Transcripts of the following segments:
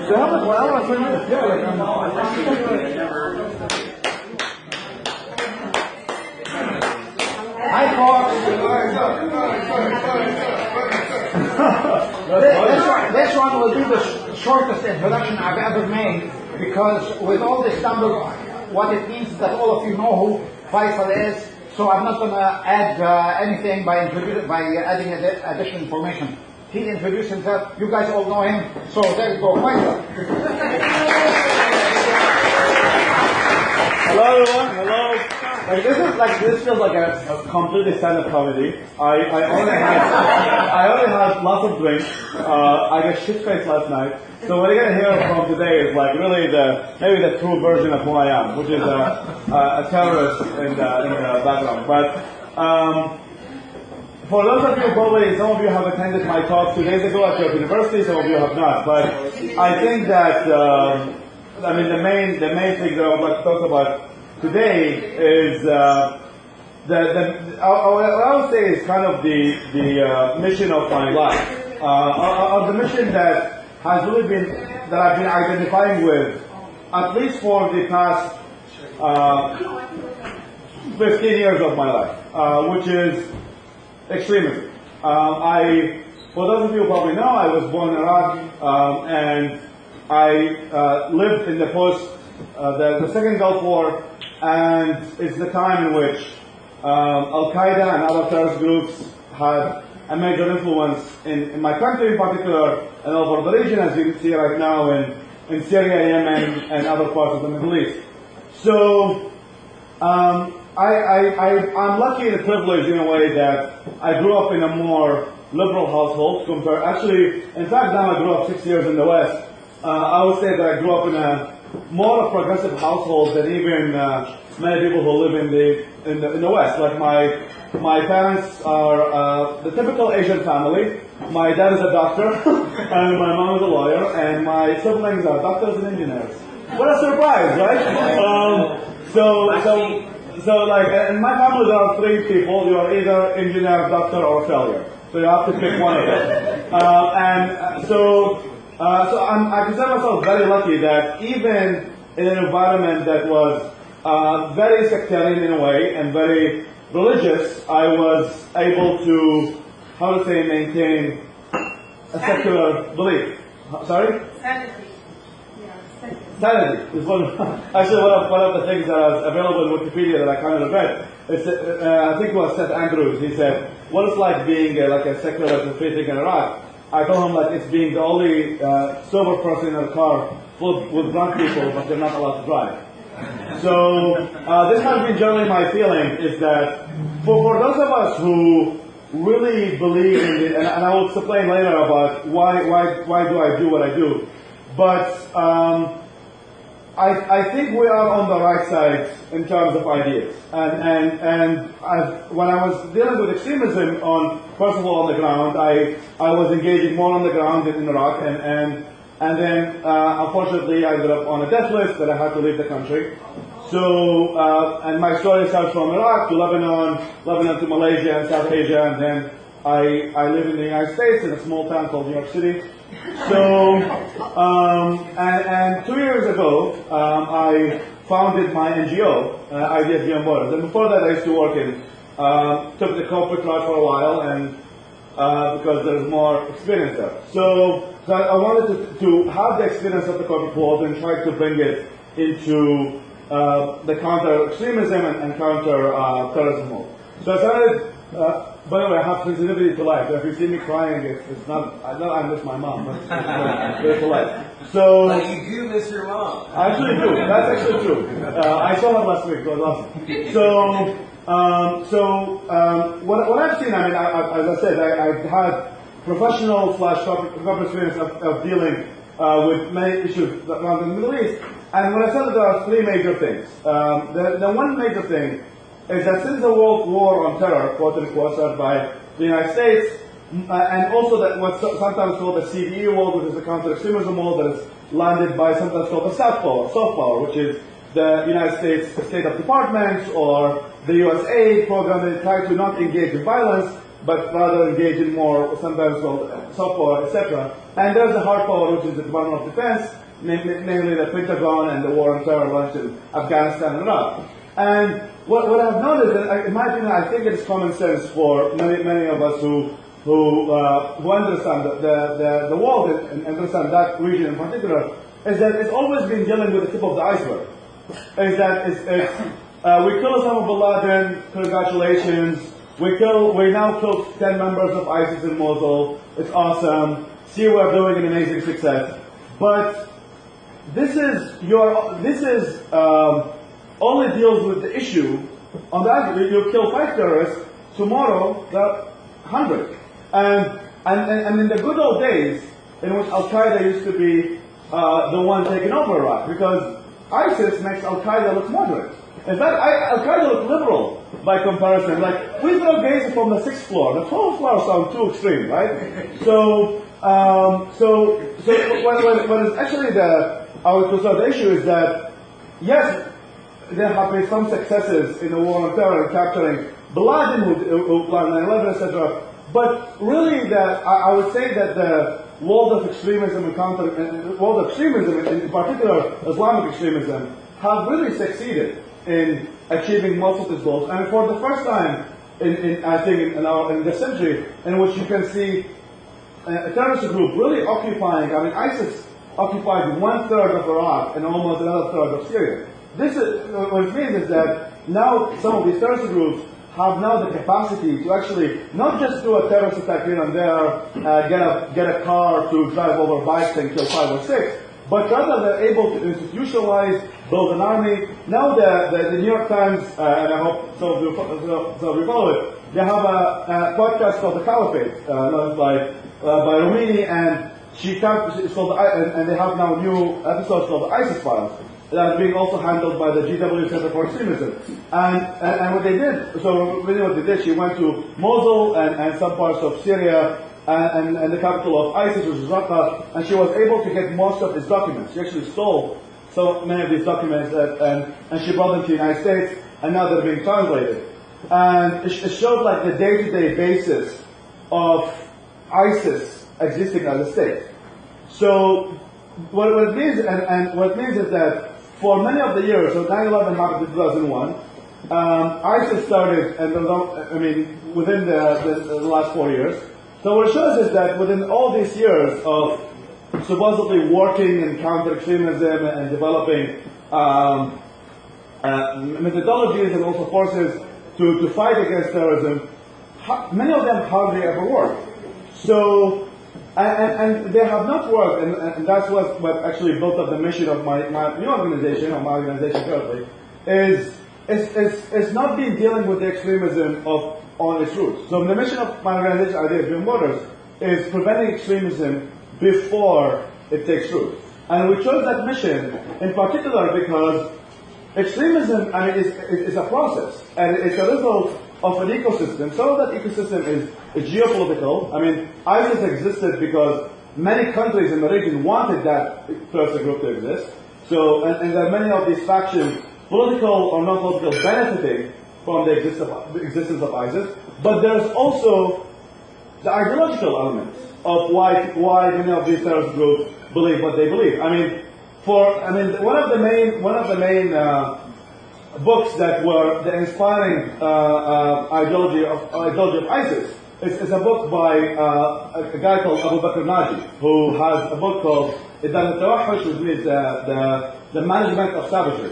Hi, folks. This one will be the shortest introduction I've ever made, because with all this number, what it means is that all of you know who Faisal is, so I'm not going to add anything by adding additional information. He introduced himself, you guys all know him, so there you go, Faisal. Hello everyone, hello. This feels like a completely stand-up comedy. I only had lots of drinks. I got shit-faced last night. So what you're gonna hear from today is like really maybe the true version of who I am, which is a terrorist in the background. But for those of you, probably some of you have attended my talk 2 days ago at York University. Some of you have not. But I think that the main thing that I would like to talk about today is what I would say is kind of the mission of my life, of the mission that has really been that I've been identifying with at least for the past 15 years of my life, which is extremism. For those of you who probably know, I was born in Iraq, and I lived in the the Second Gulf War, and it's the time in which Al-Qaeda and other terrorist groups had a major influence in my country in particular, and over the region, as you can see right now in Syria, Yemen, and other parts of the Middle East. So I'm lucky and privileged in a way that I grew up in a more liberal household compared. Actually, in fact, now I grew up 6 years in the West. I would say that I grew up in a more progressive household than even many people who live in the West. Like my parents are the typical Asian family. My dad is a doctor, and my mom is a lawyer, and my siblings are doctors and engineers. What a surprise, right? So in my family there are 3 people. You are either engineer, doctor, or failure. So you have to pick one of them. I consider myself very lucky that even in an environment that was very sectarian in a way and very religious, I was able to, maintain a secular belief. Sorry? Sanity. Sanity is one of the things that is available in Wikipedia that I kind of read. It's, I think it was Seth Andrews. He said, "What it's like being like a secular and free thinker in Iraq." I told him like it's being the only sober person in a car full with drunk people, but they're not allowed to drive. So this has been generally my feeling, is that for those of us who really believe in it, and I will explain later about why do I do what I do, but I think we are on the right side in terms of ideas. And when I was dealing with extremism first of all on the ground, I was engaging more on the ground in Iraq, and then unfortunately I ended up on a death list that I had to leave the country. So and my story starts from Iraq to Lebanon to Malaysia and South Asia, and then I live in the United States in a small town called New York City. So, and 2 years ago, I founded my NGO, Ideas Beyond Borders. And before that, I used to work took the corporate route for a while, and because there's more experience there. So I wanted to have the experience of the corporate world and try to bring it into the counter-extremism and counter-terrorism world. So I started. By the way, I have sensitivity to life. If you see me crying, it's not. I know I miss my mom, but it's very polite. So, but you do miss your mom. I actually do. That's actually true. I saw her last week. It was awesome. What I've seen, as I said, I've had professional / corporate experience of dealing with many issues around the Middle East. And what I said, there are 3 major things. The one major thing is that since the World War on Terror, quote unquote, started by the United States, and also that what's sometimes called the CDE world, which is the counter-extremism world, that is landed by sometimes called the soft power, which is the United States State of Department or the US aid program. They try to not engage in violence, but rather engage in more, sometimes called soft power, etc. And there's the hard power, which is the Department of Defense, namely the Pentagon and the war on terror launched in Afghanistan and Iraq. And what I've noticed, and in my opinion, I think it's common sense for many of us who understand the world and understand that region in particular, is that it's always been dealing with the tip of the iceberg. Is that we kill Osama bin Laden, congratulations. We now killed 10 members of ISIS in Mosul. It's awesome. See, we're doing an amazing success. But this only deals with the issue. On that, you kill 5 terrorists. Tomorrow, there are 100. And in the good old days, in which Al Qaeda used to be the one taking over Iraq, because ISIS makes Al Qaeda look moderate. In fact, Al Qaeda look liberal by comparison. Like, we throw gazes from the 6th floor. The 12th floor sounds too extreme, right? So what is actually the issue is that, yes, there have been some successes in the war on terror, capturing bin Laden, who planned 9/11, etc. But really, I would say that the world of extremism world of extremism, in particular Islamic extremism, have really succeeded in achieving most of its goals. And for the first time, I think in this century, in which you can see a terrorist group really occupying. I mean, ISIS occupied 1/3 of Iraq and almost another third of Syria. This is what it means is that now some of these terrorist groups have now the capacity to actually not just do a terrorist attack here and there, get a car to drive over bikes and kill 5 or 6, but rather they're able to institutionalize, build an army. Now the New York Times, and I hope some of you follow it, they have a podcast called The Caliphate, launched by Romini, and it's called, and they have now new episodes called the ISIS Files, that are being also handled by the GW Center for Extremism. And what they did, so really what they did, she went to Mosul and some parts of Syria and the capital of ISIS, which is Raqqa, and she was able to get most of these documents. She actually stole so many of these documents and she brought them to the United States, and now they're being translated. And it showed like the day-to-day basis of ISIS existing as a state. So what it means, and what it means is that for many of the years, so 9/11 happened in 2001, ISIS started, within the last 4 years. So what it shows is that within all these years of supposedly working in counter-extremism and developing methodologies and also forces to fight against terrorism, many of them hardly ever worked. So, and they have not worked, and that's what actually built up the mission of my new organization, or my organization currently, is not been dealing with the extremism on its roots. So the mission of my organization, Ideas Beyond Borders, is preventing extremism before it takes root. And we chose that mission in particular because extremism, is a process, and it's a result of an ecosystem. So that ecosystem is geopolitical. I mean, ISIS existed because many countries in the region wanted that terrorist group to exist. So, and there are many of these factions, political or non-political, benefiting from the existence of ISIS. But there's also the ideological elements of why many of these terrorist groups believe what they believe. One of the main books that were the inspiring ideology of ISIS is a book by a guy called Abu Bakr Naji, who has a book called Idam al-Tawahhush, which means the management of savagery.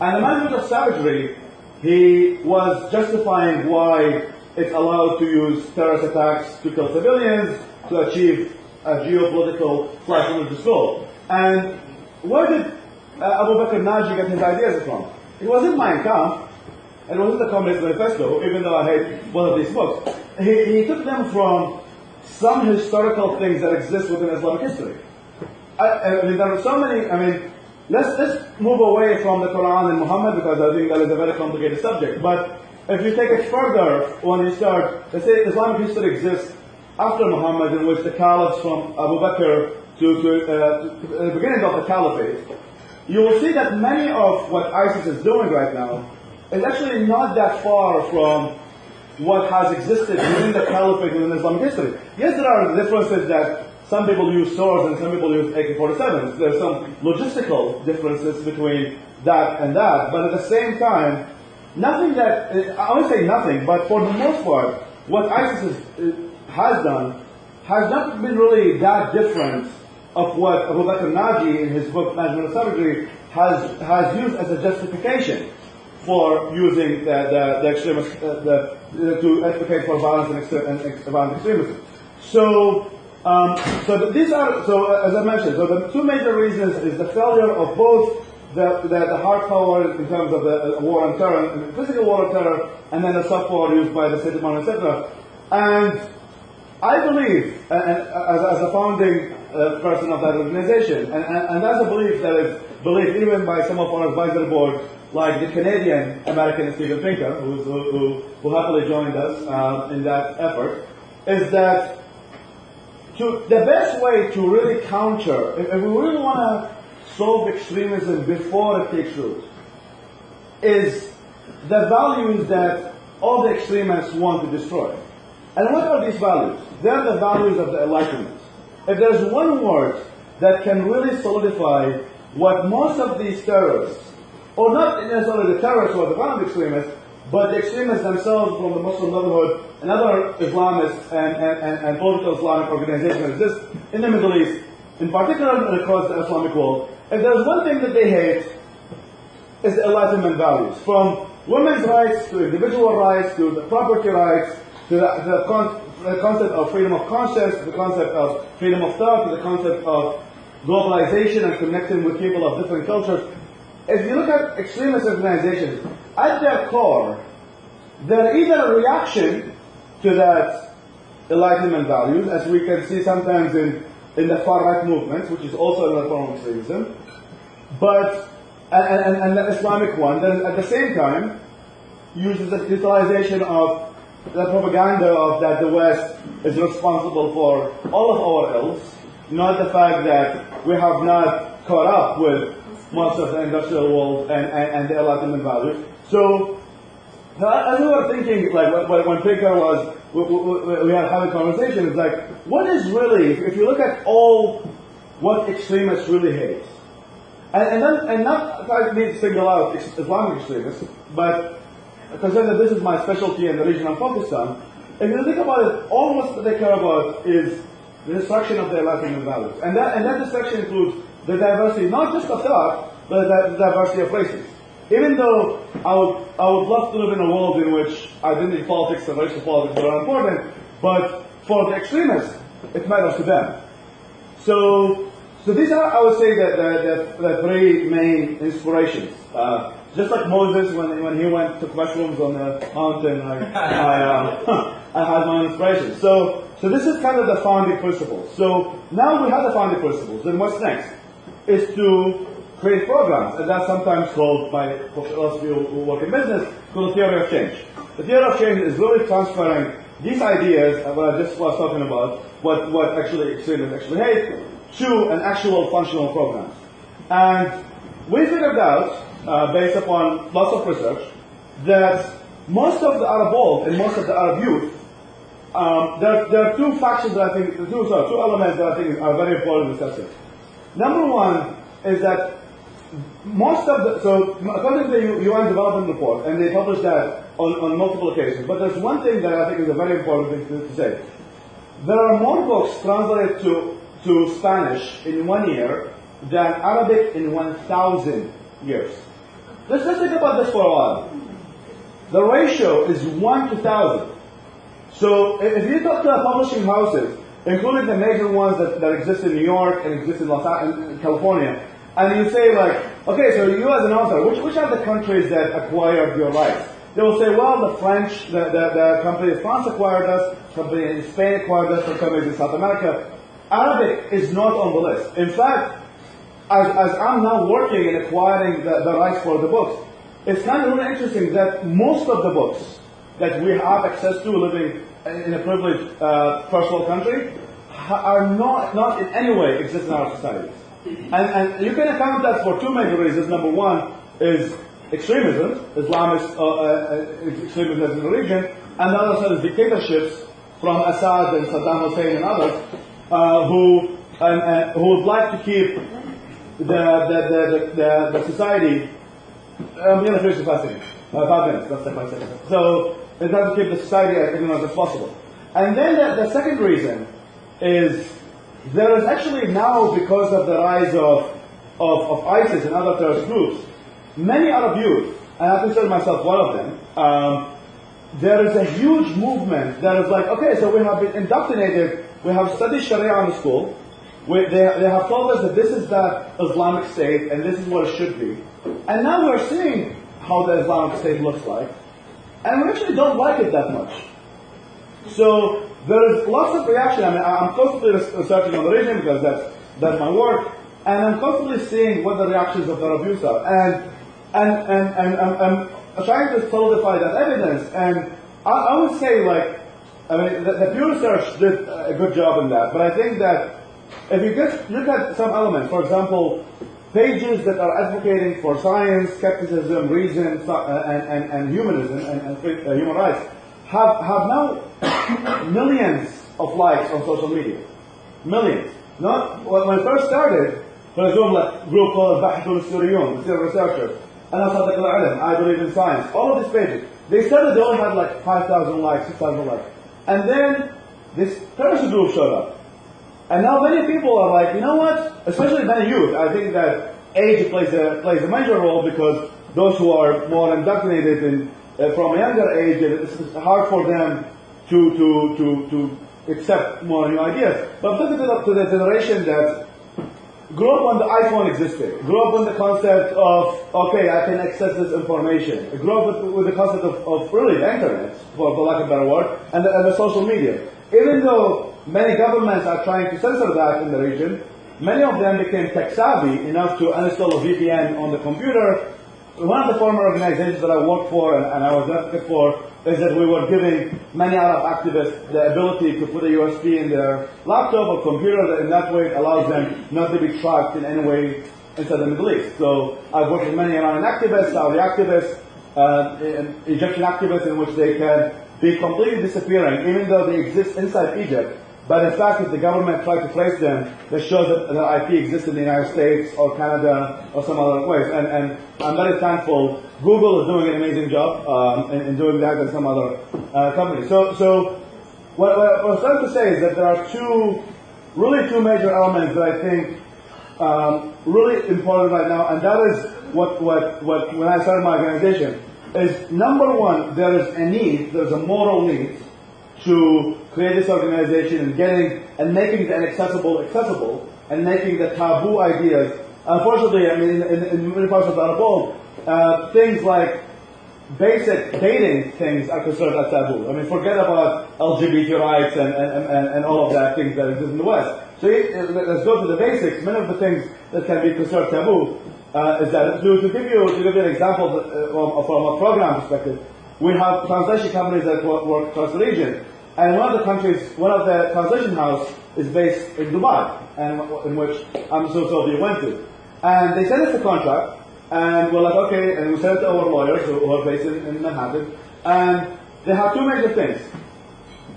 And the management of savagery, he was justifying why it's allowed to use terrorist attacks to kill civilians to achieve a geopolitical religious goal. And where did Abu Bakr Naji get his ideas from? It wasn't Mein Kampf, it wasn't the Communist Manifesto, even though I hate one of these books. He took them from some historical things that exist within Islamic history. There are so many, let's move away from the Quran and Muhammad, because I think that is a very complicated subject. But if you take it further, when you start, let's say Islamic history exists after Muhammad, in which the caliphs from Abu Bakr to the beginning of the caliphate, you will see that many of what ISIS is doing right now is actually not that far from what has existed within the caliphate within Islamic history. Yes, there are differences that some people use swords and some people use AK-47s. There's some logistical differences between that and that, but at the same time, nothing that, I won't say nothing, but for the most part, what ISIS has done has not been really that different of what Abu Bakr Naji in his book Management of Savagery has used as a justification for using the extremist, to advocate for violence and violent extremism. So these are, as I mentioned, so the two major reasons is the failure of both the hard power in terms of the war on terror, the physical war on terror, and then the soft power used by the state of etc. And I believe, as a founding person of that organization, and that's a belief that is believed even by some of our advisory board, like the Canadian American Steven Pinker, who happily joined us in that effort, is that the best way to really counter, if we really want to solve extremism before it takes root, is the values that all the extremists want to destroy. And what are these values? They are the values of the Enlightenment. If there's one word that can really solidify what most of these terrorists, or not necessarily the terrorists or the violent extremists, but the extremists themselves from the Muslim Brotherhood and other Islamists and political Islamic organizations that exist in the Middle East, in particular across the Islamic world, if there's one thing that they hate, is the Enlightenment values. From women's rights to individual rights to the property rights to the concept of freedom of conscience, to the concept of freedom of thought, to the concept of globalization and connecting with people of different cultures. If you look at extremist organizations, at their core, they're either a reaction to that Enlightenment values, as we can see sometimes in the far-right movements, which is also another form of extremism, but and the Islamic one, that at the same time uses the utilization of the propaganda of that the West is responsible for all of our ills, not the fact that we have not caught up with most of the industrial world and the Enlightenment values. So, as we were thinking, like when Pinker was, we had having conversations, like, what is really, if you look at all what extremists really hate, and not I need to single out Islamic extremists, but considering that this is my specialty in the region I'm focused on, if you think about it, all what they care about is the destruction of their Enlightenment values. And that destruction includes the diversity, not just of thought, but the diversity of races. Even though I would love to live in a world in which identity politics and racial politics are important, but for the extremists, it matters to them. So these are, I would say, the three main inspirations. Just like Moses, when he went to mushrooms on the mountain, I had my inspiration. So this is kind of the founding principles. So now we have the founding principles. Then what's next? Is to create programs, and that's sometimes called, by those of you who work in business, called the theory of change. The theory of change is really transferring these ideas, what I just was talking about, what actually extremists actually hate, to an actual functional program. And we figured out, based upon lots of research, that most of the Arab world and most of the Arab youth, there are two factions that I think, two elements that I think are very important to discuss. Number one is that most of the, so according to the UN Development Report, and they published that on multiple occasions, but there's one thing that I think is a very important thing to say. There are more books translated to Spanish in 1 year than Arabic in 1,000 years. Let's think about this for a while. The ratio is 1 to 1,000. So if you talk to the publishing houses, including the major ones that exist in New York and exist in California, and you say like, okay, so you as an author, which are the countries that acquired your rights? They will say, well, the French, the company in France acquired us, company in Spain acquired us, some companies in South America. Arabic is not on the list. In fact, as I'm now working in acquiring the rights for the books, it's kind of really interesting that most of the books that we have access to living in a privileged first world country are not in any way exist in our societies. And you can account that for two major reasons. Number one is extremism, Islamist extremism in the region, and the other side is dictatorships from Assad and Saddam Hussein and others, who would like to keep the society. I'm going to finish the last thing. 5 minutes. That's step by step. So it's got to keep the society as ignorant as possible. And then the second reason is there is actually now, because of the rise of ISIS and other terrorist groups, many Arab youth, and I consider myself one of them, there is a huge movement that is like, okay, so we have been indoctrinated, we have studied Sharia in school, they have told us that this is the Islamic State and this is what it should be. And now we're seeing how the Islamic State looks like, and we actually don't like it that much. So there is lots of reaction. I mean, I'm constantly researching on the region because that's my work, and I'm constantly seeing what the reactions of the Arab are. And I'm trying to solidify that evidence. And I would say, like, I mean, the Pew Research did a good job in that. But I think that if you just look at some elements, for example, pages that are advocating for science, skepticism, reason, and humanism and human rights have now millions of likes on social media. Millions. Not when it first started, for example, a group called Bahthul Suriyun, the Syrian researchers, and I believe in science. All of these pages. They started, they only had like 5,000 likes, 6,000 likes. And then this terrorist group showed up. And now many people are like, you know what? Especially many youth. I think that age plays a major role, because those who are more indoctrinated from a younger age, it's hard for them to accept more new ideas. But I'm talking to the generation that grew up when the iPhone existed, grew up with the concept of, okay, I can access this information, grew up with the concept of really the internet, for lack of a better word, and the social media. Even though many governments are trying to censor that in the region, many of them became tech savvy enough to uninstall a VPN on the computer. One of the former organizations that I worked for and I was advocate for is that we were giving many Arab activists the ability to put a USB in their laptop or computer, that in that way it allows them not to be tracked in any way inside the Middle East. So I've worked with many Iranian activists, Saudi activists, Egyptian activists, in which they can be completely disappearing, even though they exist inside Egypt. But in fact, if the government tried to trace them, that shows that their IP exists in the United States or Canada or some other ways. And I'm very thankful. Google is doing an amazing job in doing that, and some other companies. So what I'm trying to say is that there are two major elements that I think really important right now, and that is what when I started my organization is, number one, there's a moral need to create this organization and making the inaccessible accessible, and making the taboo ideas. Unfortunately, I mean, in many parts of the Arab world, things like basic dating things are considered as taboo. I mean, forget about LGBT rights and all of that things that exist in the West. So let's go to the basics. Many of the things that can be considered taboo is that, to give you an example from a program perspective, we have translation companies that work across the region. And one of the translation house is based in Dubai, and in which I'm so you went to. And they sent us a contract, and we're like, okay, and we sent it to our lawyers who are based in Manhattan, and they have two major things.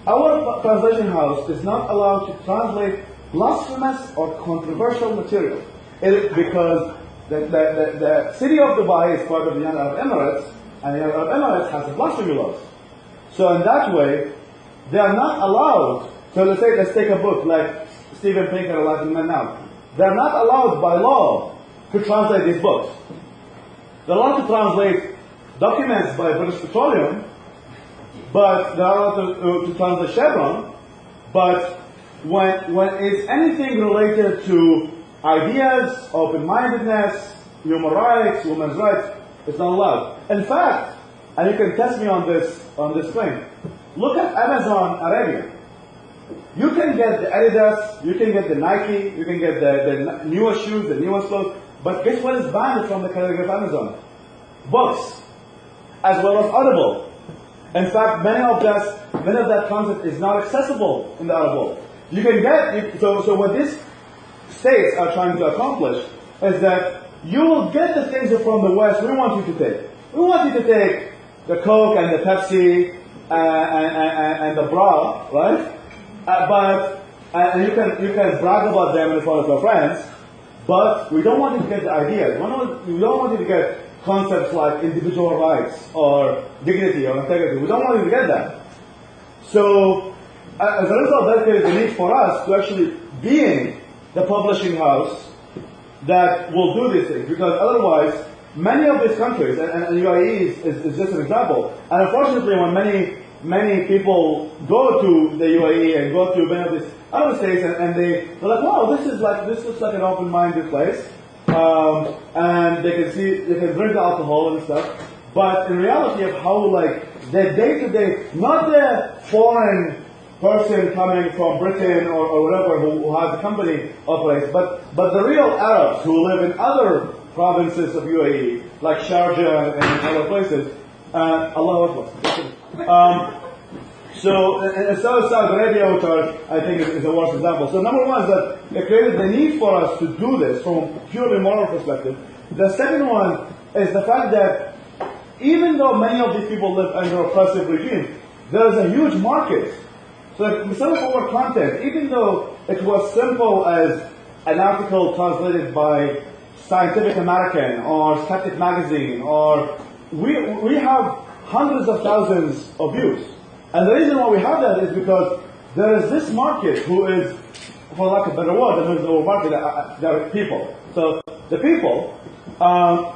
Our translation house is not allowed to translate blasphemous or controversial material. Because the city of Dubai is part of the United Arab Emirates, and the United Arab Emirates has the blasphemy laws. So in that way, they are not allowed. So let's take a book like Steven Pinker, Life in Men Now. They are not allowed by law to translate these books. They're allowed to translate documents by British Petroleum, but they're allowed to translate Chevron. But when it's anything related to ideas, open-mindedness, human rights, women's rights, it's not allowed. In fact, and you can test me on this claim, look at Amazon Arabia. You can get the Adidas, you can get the Nike, you can get the newest shoes, the newest clothes, but guess what is banned from the category of Amazon? Books, as well as Audible. In fact, many of that content is not accessible in the Arab world. You can get, so what these states are trying to accomplish is that you will get the things from the West we want you to take. We want you to take the Coke and the Pepsi and the bra, right? And you can brag about them in front of your friends, but we don't want you to get the ideas. We don't want you to get concepts like individual rights or dignity or integrity. We don't want you to get that. So, as a result, that creates the need for us to actually being the publishing house that will do these things, because otherwise, many of these countries, and UAE is just an example, and unfortunately, when many people go to the UAE and go to many of these other states, and they're like, wow, this looks like an open-minded place, and they can drink alcohol and stuff, but in reality of how the day-to-day, not the foreign person coming from Britain or whatever who has a company operates, but the real Arabs who live in other provinces of UAE, like Sharjah and other places. Allahu Akbar. So Saudi Arabia, which I think is the worst example. So number one is that it created the need for us to do this from a purely moral perspective. The second one is the fact that even though many of these people live under oppressive regimes, there is a huge market. So some of our content, even though it was simple as an article translated by Scientific American or Skeptic Magazine, or we have hundreds of thousands of views. And the reason why we have that is because there is this market who is, for lack of a better word, there is no market, there are people. So the people are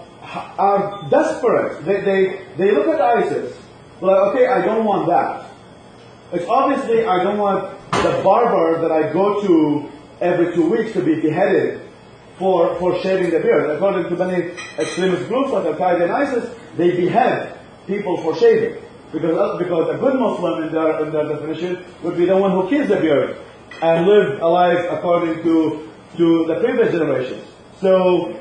desperate. They look at ISIS, like, okay, I don't want that. It's obviously I don't want the barber that I go to every 2 weeks to be beheaded for shaving the beard. According to many extremist groups like Al-Qaeda and ISIS, they behead people for shaving. Because a good Muslim in their definition would be the one who keeps the beard and live a life according to the previous generations. So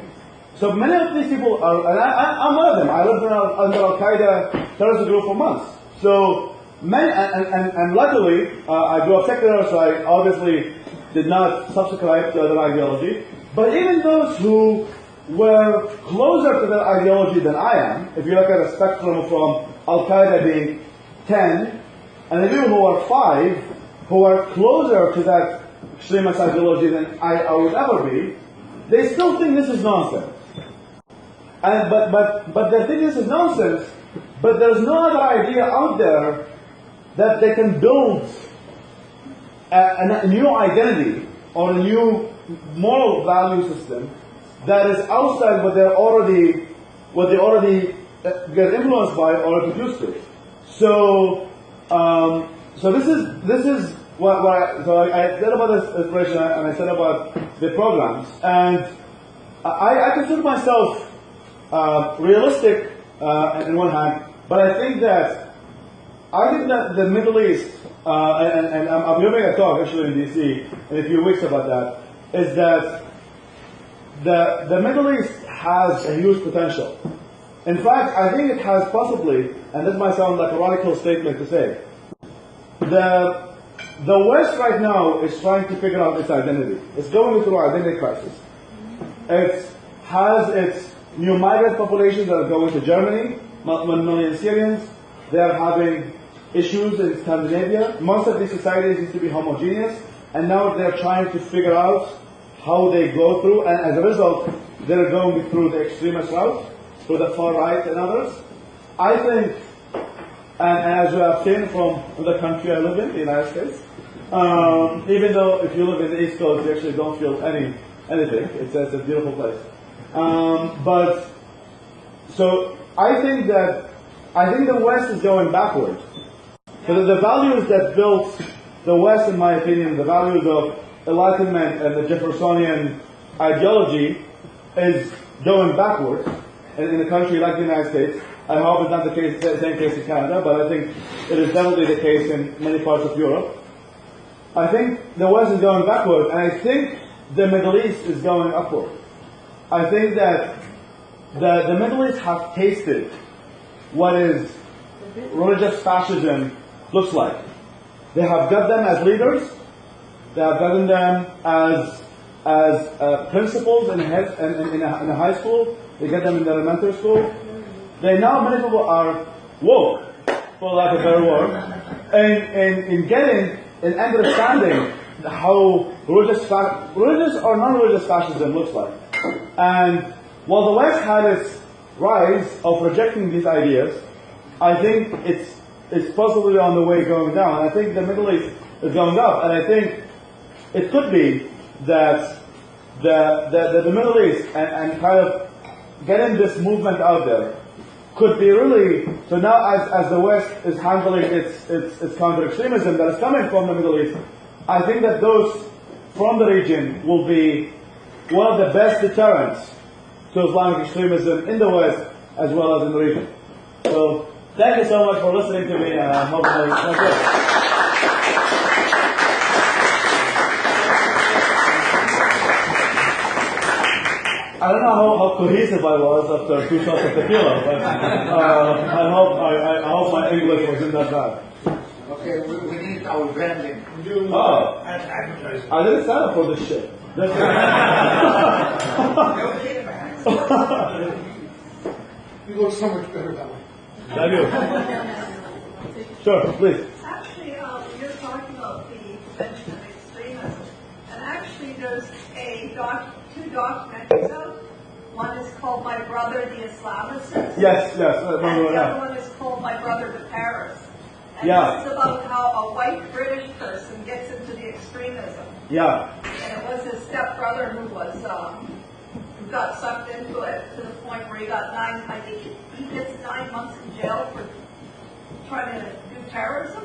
many of these people are, and I'm one of them. I lived under Al-Qaeda terrorist group for months. So many, and luckily, I grew up secular, so I obviously did not subscribe to their ideology. But even those who were closer to their ideology than I am, if you look at a spectrum from Al-Qaeda being 10, and the people who are 5, who are closer to that extremist ideology than I would ever be, they still think this is nonsense. But they think this is nonsense, but there's no other idea out there that they can build a new identity or a new moral value system that is outside what they already get influenced by or introduced to. So this is what I said about this inspiration, and I said about the programs, and I consider myself realistic in one hand, but I think that the Middle East, and I'm giving a talk actually in DC in a few weeks about that, is that the Middle East has a huge potential. In fact, I think it has possibly, and this might sound like a radical statement to say, the West right now is trying to figure out its identity. It's going through an identity crisis. It has its new migrant populations that are going to Germany, 1 million Syrians. They are having issues in Scandinavia. Most of these societies used to be homogeneous, and now they're trying to figure out how they go through, and as a result, they're going through the extremist route, through the far right and others. I think, and as you have seen from the country I live in, the United States, even though if you live in the East Coast, you actually don't feel anything. It's a beautiful place. So I think the West is going backwards. So the values that built the West, in my opinion, the values of Enlightenment and the Jeffersonian ideology, is going backwards in a country like the United States. I hope it's not the same case in Canada, but I think it is definitely the case in many parts of Europe. I think the West is going backward, and I think the Middle East is going upward. I think that the Middle East have tasted what is religious fascism looks like. They have got them as leaders. They have gotten them as principals in a high school. They get them in the elementary school. Many people are woke, for lack of a better word, in getting and understanding how religious or non-religious fascism looks like. And while the West had its rise of rejecting these ideas, I think it's possibly on the way going down. I think the Middle East is going up, and I think it could be that the Middle East and kind of getting this movement out there could be really, so now as the West is handling its counter-extremism that is coming from the Middle East, I think that those from the region will be one of the best deterrents to Islamic extremism in the West as well as in the region. So thank you so much for listening to me, and I hope that's good. I don't know how cohesive I was after 2 shots of tequila, but I hope my English wasn't that bad. Okay, we need our branding. Oh, I didn't sign up for this shit. You look so much better that way. Thank you. Sure, please. Actually, you're talking about the prevention of extremism, and actually there's two documentaries out. One is called My Brother the Islamist. Yes. And the other one is called My Brother to Paris. And this is about how a white British person gets into the extremism. Yeah. And it was his stepbrother who who got sucked into it to the point where he got I think he gets 9 months in jail for trying to do terrorism.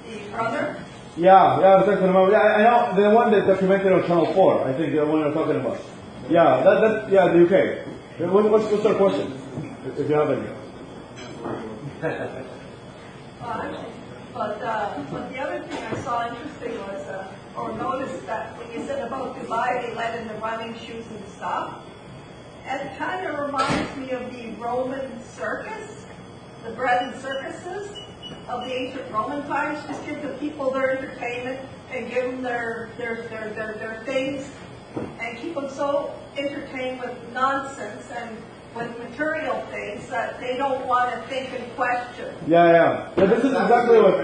The brother. Yeah, I was talking about. Yeah, I know the one that documented on Channel 4. I think the one you're talking about. Yeah, the UK. What's your question? If you have any. But the other thing I saw interesting was, or noticed that when you said about Dubai, they let in the running shoes and stuff. And it kind of reminds me of the Roman circus, the bread and circuses of the ancient Roman times. Just give the people their entertainment and give them their things and keep them so entertained with nonsense and with material things that they don't want to think and question. Yeah. This is exactly what.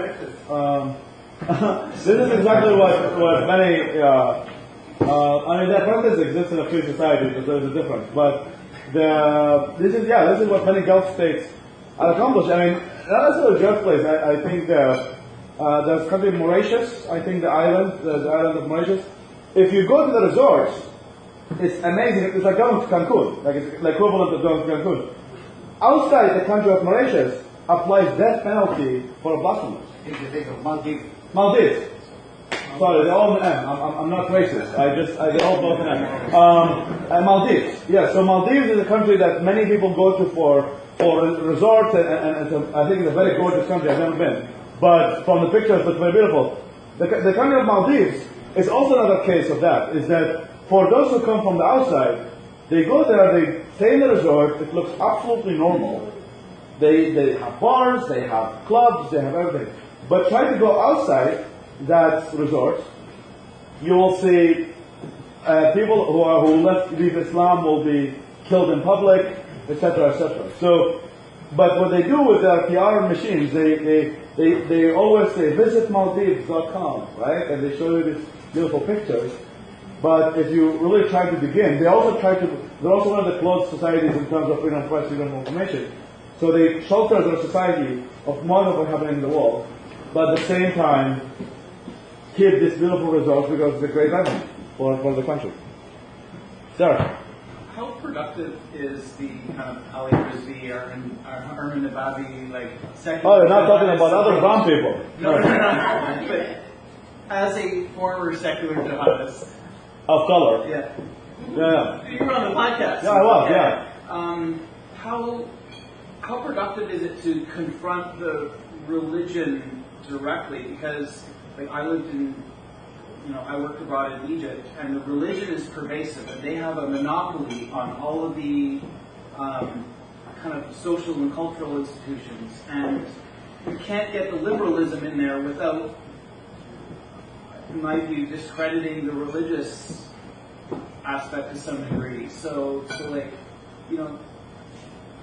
This is exactly what many. I mean, that practice exists in a free society, but there's a difference. But this is what many Gulf states have accomplished. I mean, not necessarily Gulf place. I think there's country Mauritius. I think the island of Mauritius. If you go to the resorts, it's amazing. It's like going to Cancun, like it's the equivalent of going to Cancun. Outside the country of Mauritius applies death penalty for blasphemers. You think of Maldives. Maldives. Sorry, they're all in M. I'm not racist. They're all both in M. And Maldives. Yeah, so Maldives is a country that many people go to for resorts, and I think it's a very gorgeous country. I've never been. But from the pictures, it's very beautiful. The country of Maldives is also another case of that, is that for those who come from the outside, they go there, they stay in the resort, it looks absolutely normal. They have bars, they have clubs, they have everything. But try to go outside that resort, you will see people who leave Islam will be killed in public, etc., etc. So, but what they do with their PR machines, they always say visit Maldives.com, right? And they show you these beautiful pictures. But if you really try to begin, they're also one of the closed societies in terms of freedom of press, freedom of information. So they shelter their society of more of what's happening in the world, but at the same time keep this beautiful results because it's a great revenue for the country. Sir. How productive is the kind of Ali Rizvi or Armin Nabavi secular? Oh, you're not talking about other brown people. No. But as a former secular jihadist. Of color. Yeah. Yeah. You were on the podcast. Yeah, I was, yeah. How productive is it to confront the religion directly? Because I lived in, I worked abroad in Egypt, and the religion is pervasive, and they have a monopoly on all of the kind of social and cultural institutions, and you can't get the liberalism in there without, in my view, discrediting the religious aspect to some degree. So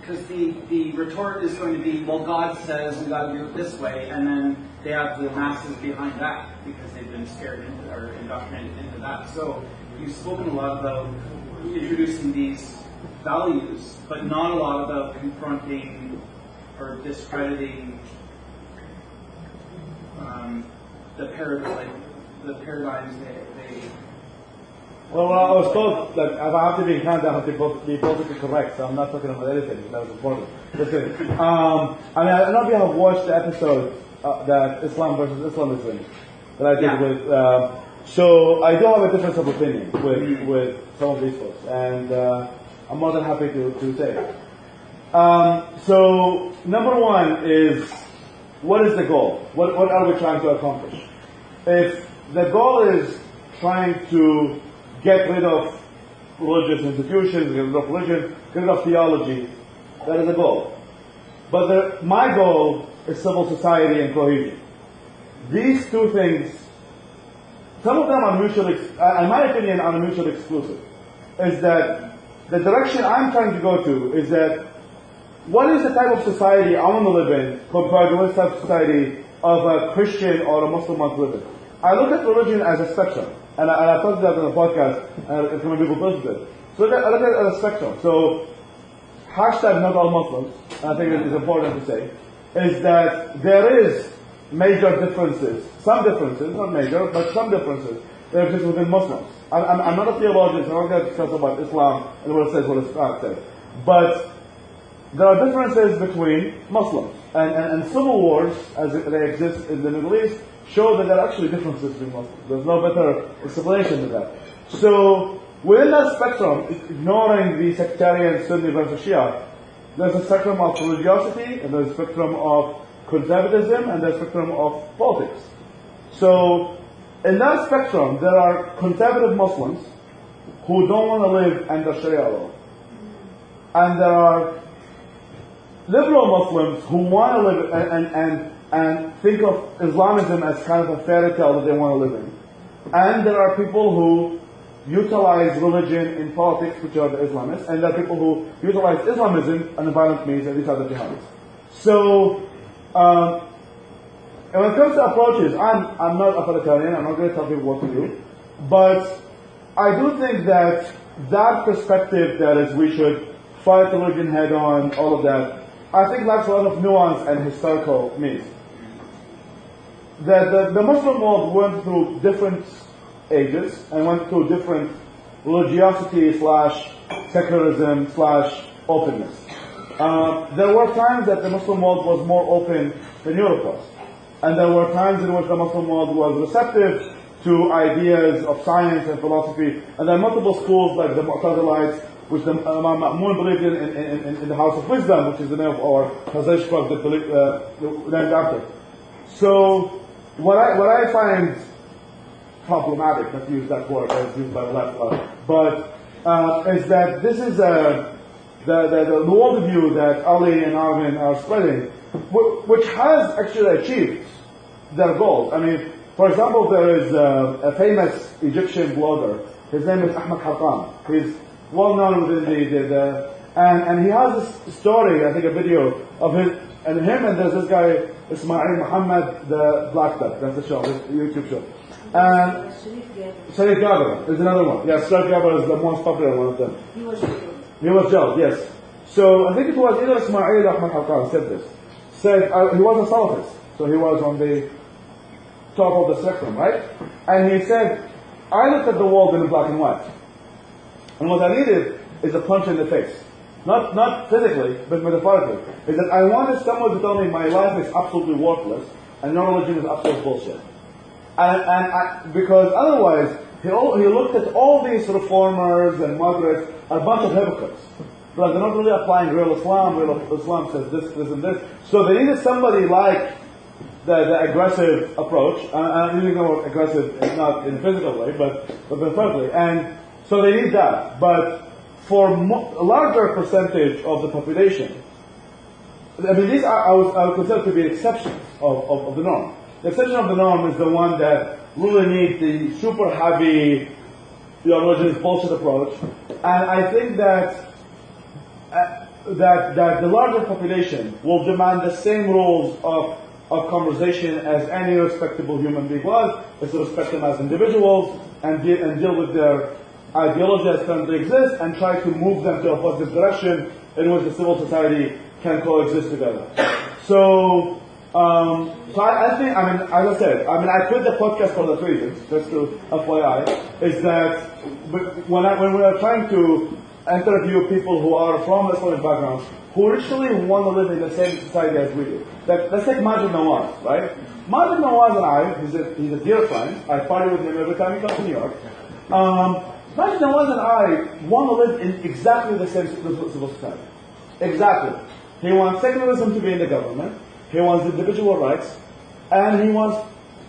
because the retort is going to be, well, God says we got to do it this way, and then they have the masses behind that because they've been scared into or indoctrinated into that. So you've spoken a lot about introducing these values, but not a lot about confronting or discrediting the paradigms they. Well, I was told that if I have to be in Canada, I have to be politically correct, so I'm not talking about anything. That was important. Listen, I don't know if you have watched the episode that Islam versus Islamism that I did with. So I do have a difference of opinion with some of these folks, and I'm more than happy to say it. So number one is, what is the goal? What are we trying to accomplish? If the goal is trying to get rid of religious institutions, get rid of religion, get rid of theology, that is a goal. But my goal is civil society and cohesion. These two things, some of them are mutually, in my opinion, are mutually exclusive. Is that the direction I'm trying to go to is that what is the type of society I want to live in compared to what type of society of a Christian or a Muslim want to live in? I look at religion as a spectrum. And I talked about that on the podcast, and some people posted it. So I look at it as a spectrum. So, hashtag not all Muslims, I think it is important to say, is that there is major differences, some differences, not major, but some differences that exist within Muslims. I'm not a theologian, so I'm not going to discuss about Islam and what it says, what Islam says. But there are differences between Muslims. And civil wars, as they exist in the Middle East, show that there are actually differences between Muslims. There's no better explanation than that. So, within that spectrum, ignoring the sectarian Sunni versus Shia, there's a spectrum of religiosity, and there's a spectrum of conservatism, and there's a spectrum of politics. So, in that spectrum, there are conservative Muslims who don't want to live under Sharia law. And there are liberal Muslims who want to live and think of Islamism as kind of a fairy tale that they want to live in. And there are people who utilize religion in politics, which are the Islamists, and there are people who utilize Islamism and violent means, and these are the jihadists. So, and when it comes to approaches, I'm not authoritarian, I'm not going to tell people what to do, but I do think that perspective that is we should fight religion head on, all of that, I think lacks a lot of nuance and historical meaning. The Muslim world went through different ages and went through different religiosity / secularism / openness. There were times that the Muslim world was more open than Europe was. And there were times in which the Muslim world was receptive to ideas of science and philosophy. And there are multiple schools like the Mu'tazilites, which the Imam Ma'mun believed in the House of Wisdom, which is the name of our Hazaj Club that named after. So, what I find problematic, not to use that word as used by the left, but is that this is the worldview that Ali and Arvin are spreading, which has actually achieved their goals. I mean, for example, there is a famous Egyptian blogger. His name is Ahmed Halton. He's well known within and he has this story, I think a video of him and there's this guy, Ismail Muhammad, the Black Duck, that's the show, this YouTube show. And Sharif Gabra is another one. Yes, Sharif Gabra is the most popular one of them. He was jailed, yes. So I think it was either Ismail or Ahmed Halkan said this. Said, he was a Salafist, so he was on the top of the spectrum, right? And he said, I looked at the world in black and white. And what I needed is a punch in the face. Not physically, but metaphorically. Is that I wanted someone to tell me my life is absolutely worthless and your religion is absolute bullshit. Because otherwise, he looked at all these reformers and moderates, a bunch of hypocrites. Like they're not really applying real Islam. Real Islam says this, and this. So they needed somebody like the aggressive approach. And even though aggressive is not in a physical way, but metaphorically. And so they need that. But for a larger percentage of the population, I mean, these I would consider to be exceptions of the norm. The exception of the norm is the one that really need the super heavy, religious bullshit approach. And I think that that the larger population will demand the same rules of conversation as any respectable human being was, is to respect them as individuals and deal with their ideology as currently exists and try to move them to a positive direction in which the civil society can coexist together. So, I think, as I said, I quit the podcast for that reason, just to FYI, is that when we are trying to interview people who are from Islamic backgrounds, who originally want to live in the same society as we do. Let's take Majid Nawaz, right? Majid Nawaz and I, he's a dear friend. I party with him every time he comes to New York. Majid Nawaz and I want to live in exactly the same civil society. Exactly. He wants secularism to be in the government. He wants individual rights. And he wants,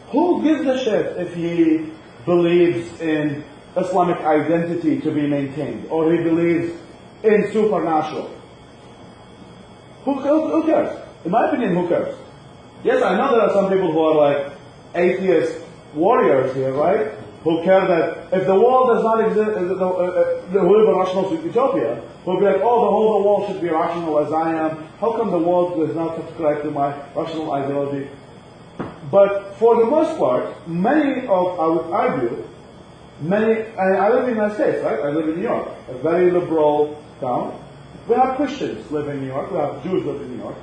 who gives a shit if he believes in Islamic identity to be maintained, or he believes in supernatural? Who cares? In my opinion, who cares? Yes, I know there are some people who are like atheist warriors here, right? Who care that if the world does not exist, who live in rational utopia, who will be like, oh, the whole world should be rational as I am. How come the world does not subscribe to my rational ideology? But for the most part, I would argue, I live in the United States, right? I live in New York, a very liberal town. We have Christians live in New York, we have Jews live in New York.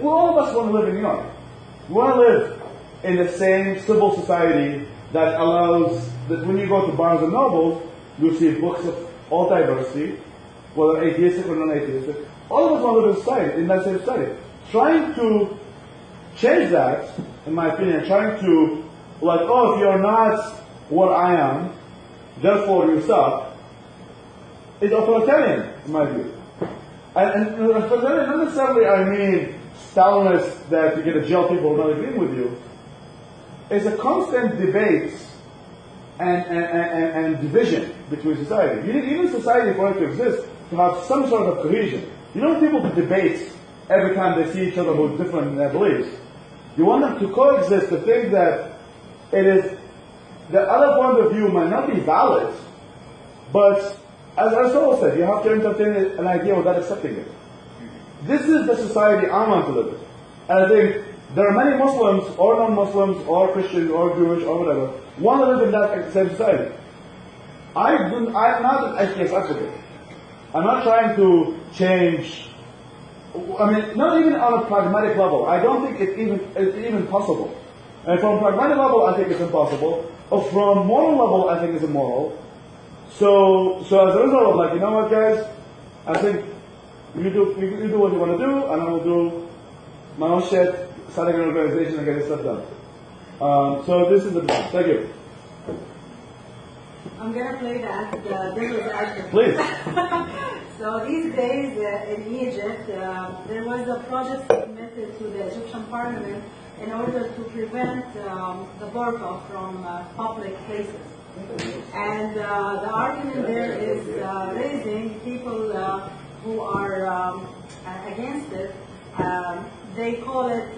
All of us want to live in New York. We want to live in the same civil society that allows, that when you go to Barnes and Noble, you see books of all diversity, whether atheistic or non-atheistic. All of us want to live in that same society. Trying to change that, in my opinion, trying to, like, oh, if you're not what I am, therefore you suck, is authoritarian, in my view. And authoritarian, not necessarily I mean Stalinist, that you get to jail people who are not agreeing with you. It's a constant debate and division between society. You need even society for it to exist to have some sort of cohesion. You don't want people to debate every time they see each other who's different in their beliefs. You want them to coexist, to think that it is, the other point of view might not be valid, but as Aristotle said, you have to entertain an idea without accepting it. This is the society I want to live in. And I think there are many Muslims, or non-Muslims, or Christians, or Jewish, or whatever, want to live in that same society. I'm not an atheist advocate. I'm not trying to change, not even on a pragmatic level. I don't think it's even possible. And from a pragmatic level, I think it's impossible. Or from moral level, I think it's immoral. So as a result, like, you know what, guys? I think you do what you want to do, and I will do my own shit, starting an organization and getting stuff done. So this is the plan. Thank you. I'm gonna play that devil's advocate. Please. So these days in Egypt, there was a project submitted to the Egyptian parliament in order to prevent the burqa from public places. And the argument there is raising people who are against it. They call it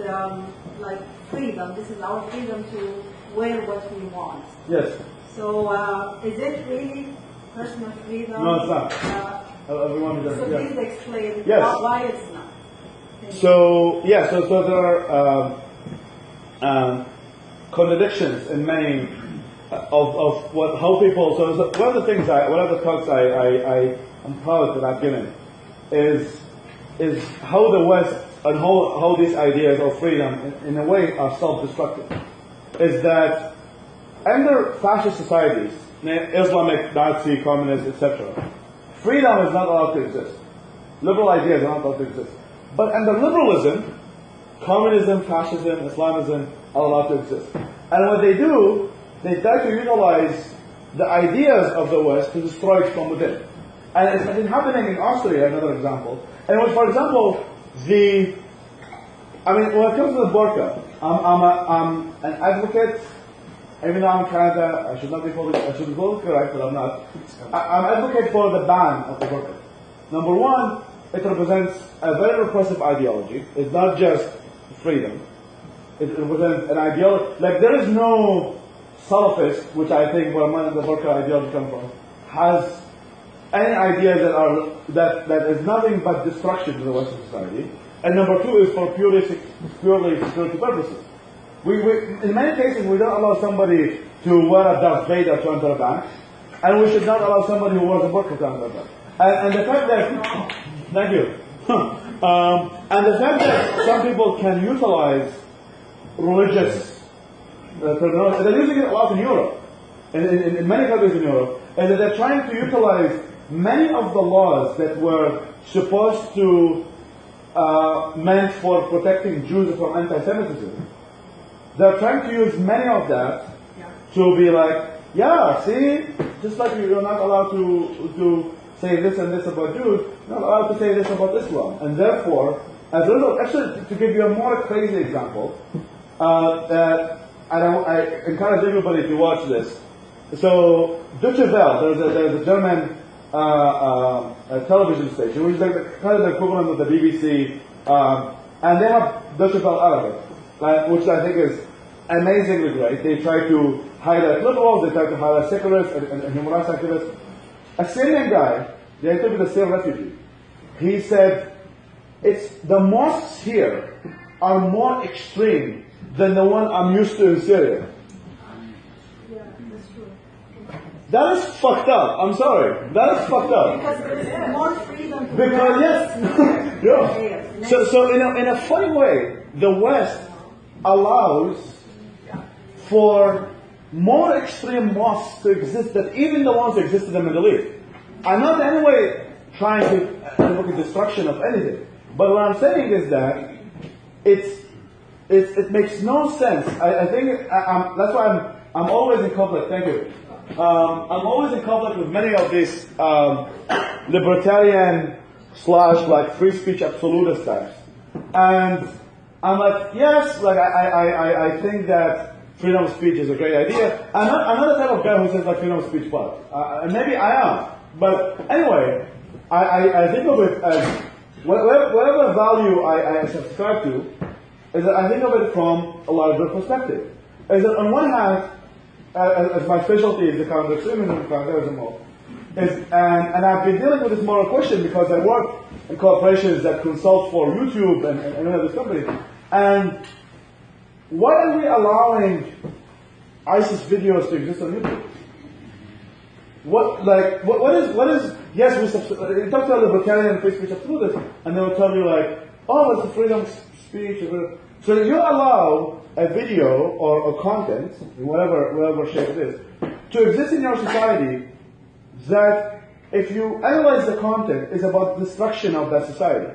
like freedom. This is our freedom to wear what we want. Yes. So is it really personal freedom? No, it's not. Everyone does. So Yeah. please explain Yes. why it's not. So there are contradictions in many of how people. So one of the things one of the talks I am proud that I've given is how the West and how these ideas of freedom in a way are self-destructive. Is that under fascist societies, Islamic, Nazi, communist, etc., freedom is not allowed to exist. Liberal ideas are not allowed to exist. But under liberalism, communism, fascism, Islamism are allowed to exist. And what they do, they try to utilize the ideas of the West to destroy it from within. And it's been happening in Austria, another example. And when, for example, when it comes to the burqa, I'm an advocate. Even though I'm in Canada, I should be politically correct, but I'm not. I'm advocate for the ban of the burqa. Number one, it represents a very repressive ideology. It's not just freedom. It represents an ideology. Like, there is no Salafist, which I think where the burqa ideology comes from, has any ideas that is nothing but destruction to the Western society. And number two is for purely security purposes. We in many cases we don't allow somebody to wear a Darth Vader to enter a bank, and we should not allow somebody who wears a burqa to enter a bank. And the fact that, thank you. And the fact that some people can utilize religious terminology, they're using it a lot in Europe, in many countries in Europe, and that they're trying to utilize many of the laws that were supposed to meant for protecting Jews from anti-Semitism. They're trying to use many of that to be like, yeah, see, just like you're not allowed to say this and this about Jews, you're not allowed to say this about Islam. And therefore, as a result, actually, to give you a more crazy example, that I encourage everybody to watch this. So, Deutsche Welle, there's a German television station, which is like kind of the equivalent of the BBC, and they have Deutsche Welle Arabic, which I think is amazingly great. They try to highlight liberals, they try to highlight secularists and human rights activists. A Syrian guy, they interviewed a Syrian refugee. He said, the mosques here are more extreme than the one I'm used to in Syria. Yeah, that's true. That is fucked up. I'm sorry. That is fucked up. Because there is more freedom to Because yes, yeah. So in a funny way, the West allows for more extreme mosques to exist than even the ones that exist in the Middle East. I'm not in any way trying to look at destruction of anything, but what I'm saying is that it makes no sense. I think that's why I'm always in conflict. Thank you. I'm always in conflict with many of these libertarian / like free speech absolutist types, and I'm like, yes, like I think that freedom of speech is a great idea. I'm not the type of guy who says like freedom of speech, but and maybe I am. But anyway, I think of it as whatever value I subscribe to, is that I think of it from a larger perspective. Is that on one hand, as my specialty is the counter-extremism and counterterrorism law, and I've been dealing with this moral question because I work in corporations that consult for YouTube and other companies. And why are we allowing ISIS videos to exist on YouTube? What is? Yes, we talk to a libertarian free speech absolutist, and they will tell you like, oh, it's a freedom of speech. So you allow a video or content, in whatever shape it is, to exist in your society that, if you analyze the content, is about destruction of that society.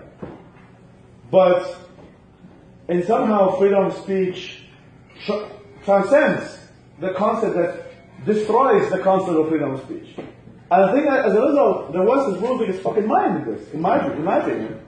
But and somehow freedom of speech transcends the concept that destroys the concept of freedom of speech. And I think that as a result, the West is losing its fucking mind in this, in my opinion,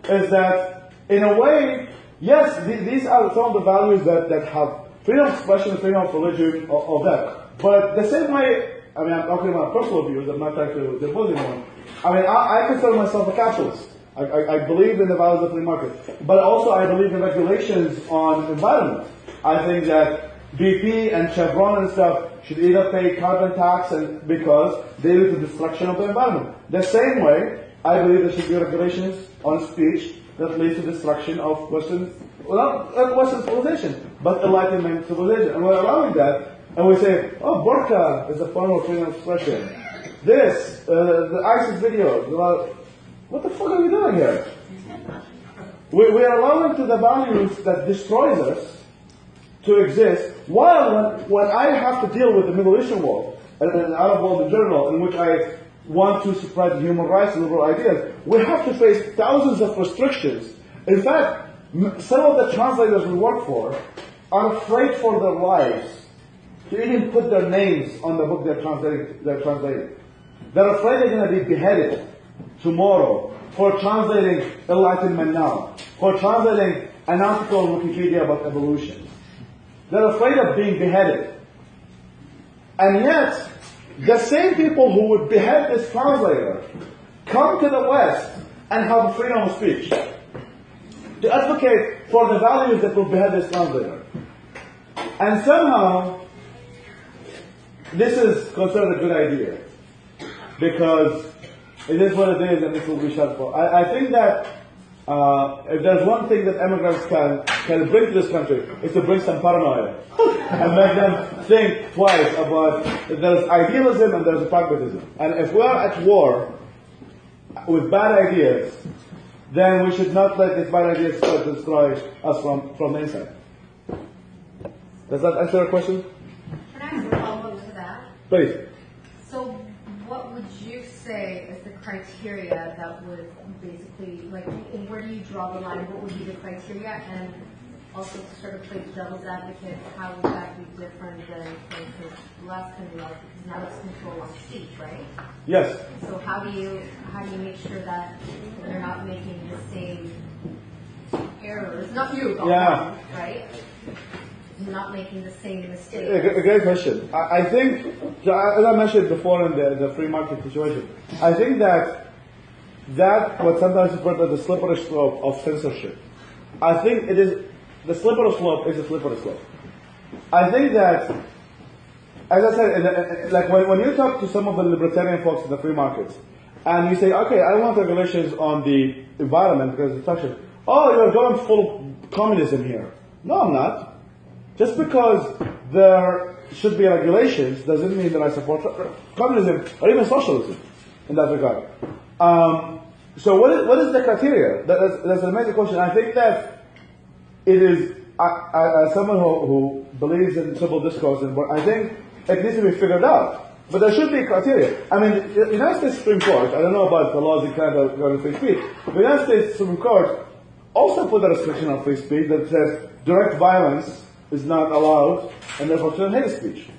is that, in a way, yes, these are some of the values that have freedom of expression, freedom of religion, all that. But the same way, I mean, I'm talking about personal views, I'm not trying to depose anyone. I mean, I consider myself a capitalist. I believe in the values of the free market. But also I believe in regulations on environment. I think that BP and Chevron and stuff should either pay carbon tax because they lead to destruction of the environment. The same way, I believe there should be regulations on speech that leads to destruction of Western civilization, but Enlightenment civilization. And we're allowing that, and we say, oh, burqa is a form of freedom of expression. This, the ISIS video, what the fuck are we doing here? We are allowing to the values that destroys us to exist, while when I have to deal with the Middle Eastern world, and the Arab world in general, in which I want to spread human rights and liberal ideas, we have to face thousands of restrictions. In fact, some of the translators we work for are afraid for their lives to even put their names on the book they're translating. They're afraid they're going to be beheaded tomorrow for translating Enlightenment Now, for translating an article on Wikipedia about evolution. They're afraid of being beheaded. And yet, the same people who would behead this translator come to the West and have freedom of speech to advocate for the values that will behead this translator. And somehow, this is considered a good idea because It is what it is, and it will be shut for. I think that if there's one thing that immigrants can bring to this country, is to bring some paranoia and make them think twice about there's idealism and there's pragmatism. And if we're at war with bad ideas, then we should not let these bad ideas destroy us from the inside. Does that answer your question? Can I ask a follow-up to that? Please. So what would you say is the criteria that would basically, like, where do you draw the line? What would be the criteria? And also to sort of play devil's advocate, how would that be different than, for instance, last time because now it's control on speech, right? Yes. So how do you make sure that they're not making the same errors? Not you, Yeah. right? You're not making the same mistakes. A great question. I think, as I mentioned before in the free market situation, I think that what sometimes is referred to as the slippery slope of censorship. I think it is, the slippery slope is a slippery slope. I think that, as I said, like when you talk to some of the libertarian folks in the free markets, and you say, okay, I want regulations on the environment because it's touching. Oh, you're going full communism here. No, I'm not. Just because there should be regulations doesn't mean that I support communism or even socialism in that regard. So what is the criteria? That's an amazing question. I think that it is, as someone who believes in civil discourse, and I think it needs to be figured out. But there should be criteria. I mean, the United States Supreme Court, I don't know about the laws in Canada regarding free speech, but the United States Supreme Court also put a restriction on free speech that says direct violence is not allowed, and therefore to hate speech.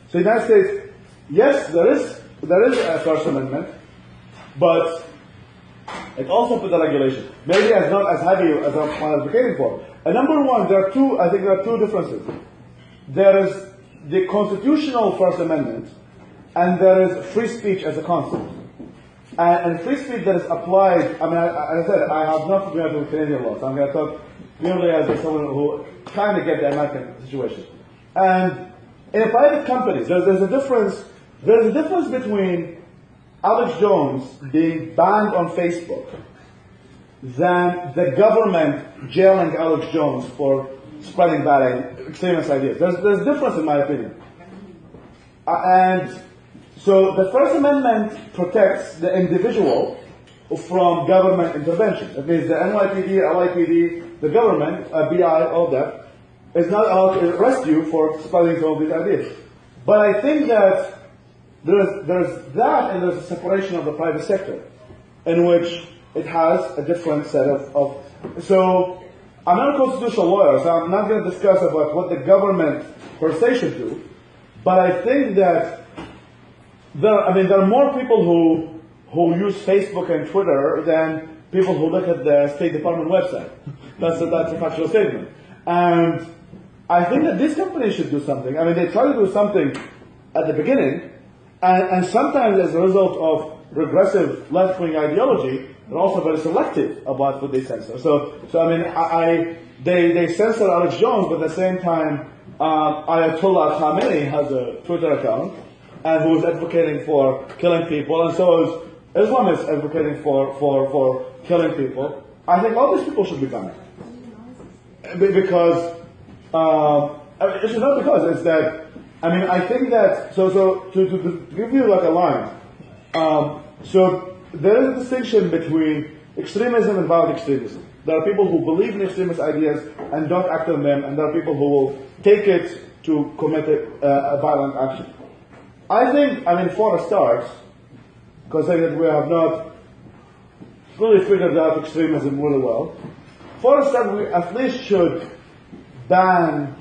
So the United States, yes, there is a First Amendment, but it also put a regulation. Maybe as not as heavy as I'm advocating for. And number one, I think there are two differences. There is the constitutional First Amendment, and there is free speech as a concept. And free speech that is applied, I mean, as I said, I have not familiar with Canadian laws. I'm going to talk purely as someone who kind of get the American situation. And in private companies, there's a difference between Alex Jones being banned on Facebook than the government jailing Alex Jones for spreading bad extremist ideas. There's a difference in my opinion. And so the First Amendment protects the individual from government intervention. That means the NYPD, LIPD, the government, BI, all that, is not allowed to arrest you for spreading some of these ideas. But I think that there's that, and there's a separation of the private sector, in which it has a different set of. So I'm not a constitutional lawyer, so I'm not going to discuss about what the government per se should do. But I think that there are more people who use Facebook and Twitter than people who look at the State Department website. That's a factual statement. And I think that these companies should do something. I mean, they try to do something at the beginning, and sometimes as a result of regressive left-wing ideology, they're also very selective about what they censor. So I mean, they censor Alex Jones, but at the same time, Ayatollah Khamenei has a Twitter account, and who is advocating for killing people, and so is Islamists advocating for killing people. I think all these people should be banned. Because, it's not because, it's that, I mean, I think that, so to give you like a line, so there is a distinction between extremism and violent extremism. There are people who believe in extremist ideas and don't act on them, and there are people who will take it to commit a violent action. I think, for a start, considering that we have not fully figured out extremism really well, for a start, we at least should ban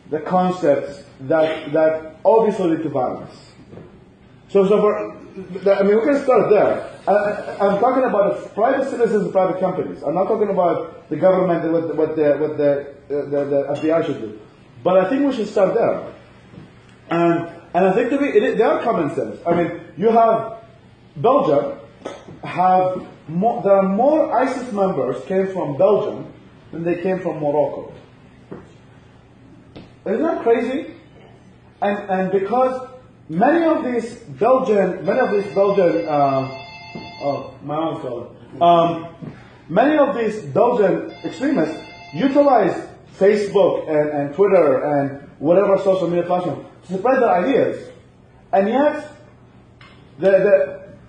the concepts that obviously lead to violence. So we can start there. I'm talking about private citizens and private companies. I'm not talking about the government and what the FBI should do. But I think we should start there. And I think they are common sense. I mean, you have Belgium there are more ISIS members came from Belgium than they came from Morocco. Isn't that crazy? And because many of these Belgian Oh, my own color. Many of these Belgian extremists utilize Facebook and Twitter and whatever social media platform to spread their ideas. And yet,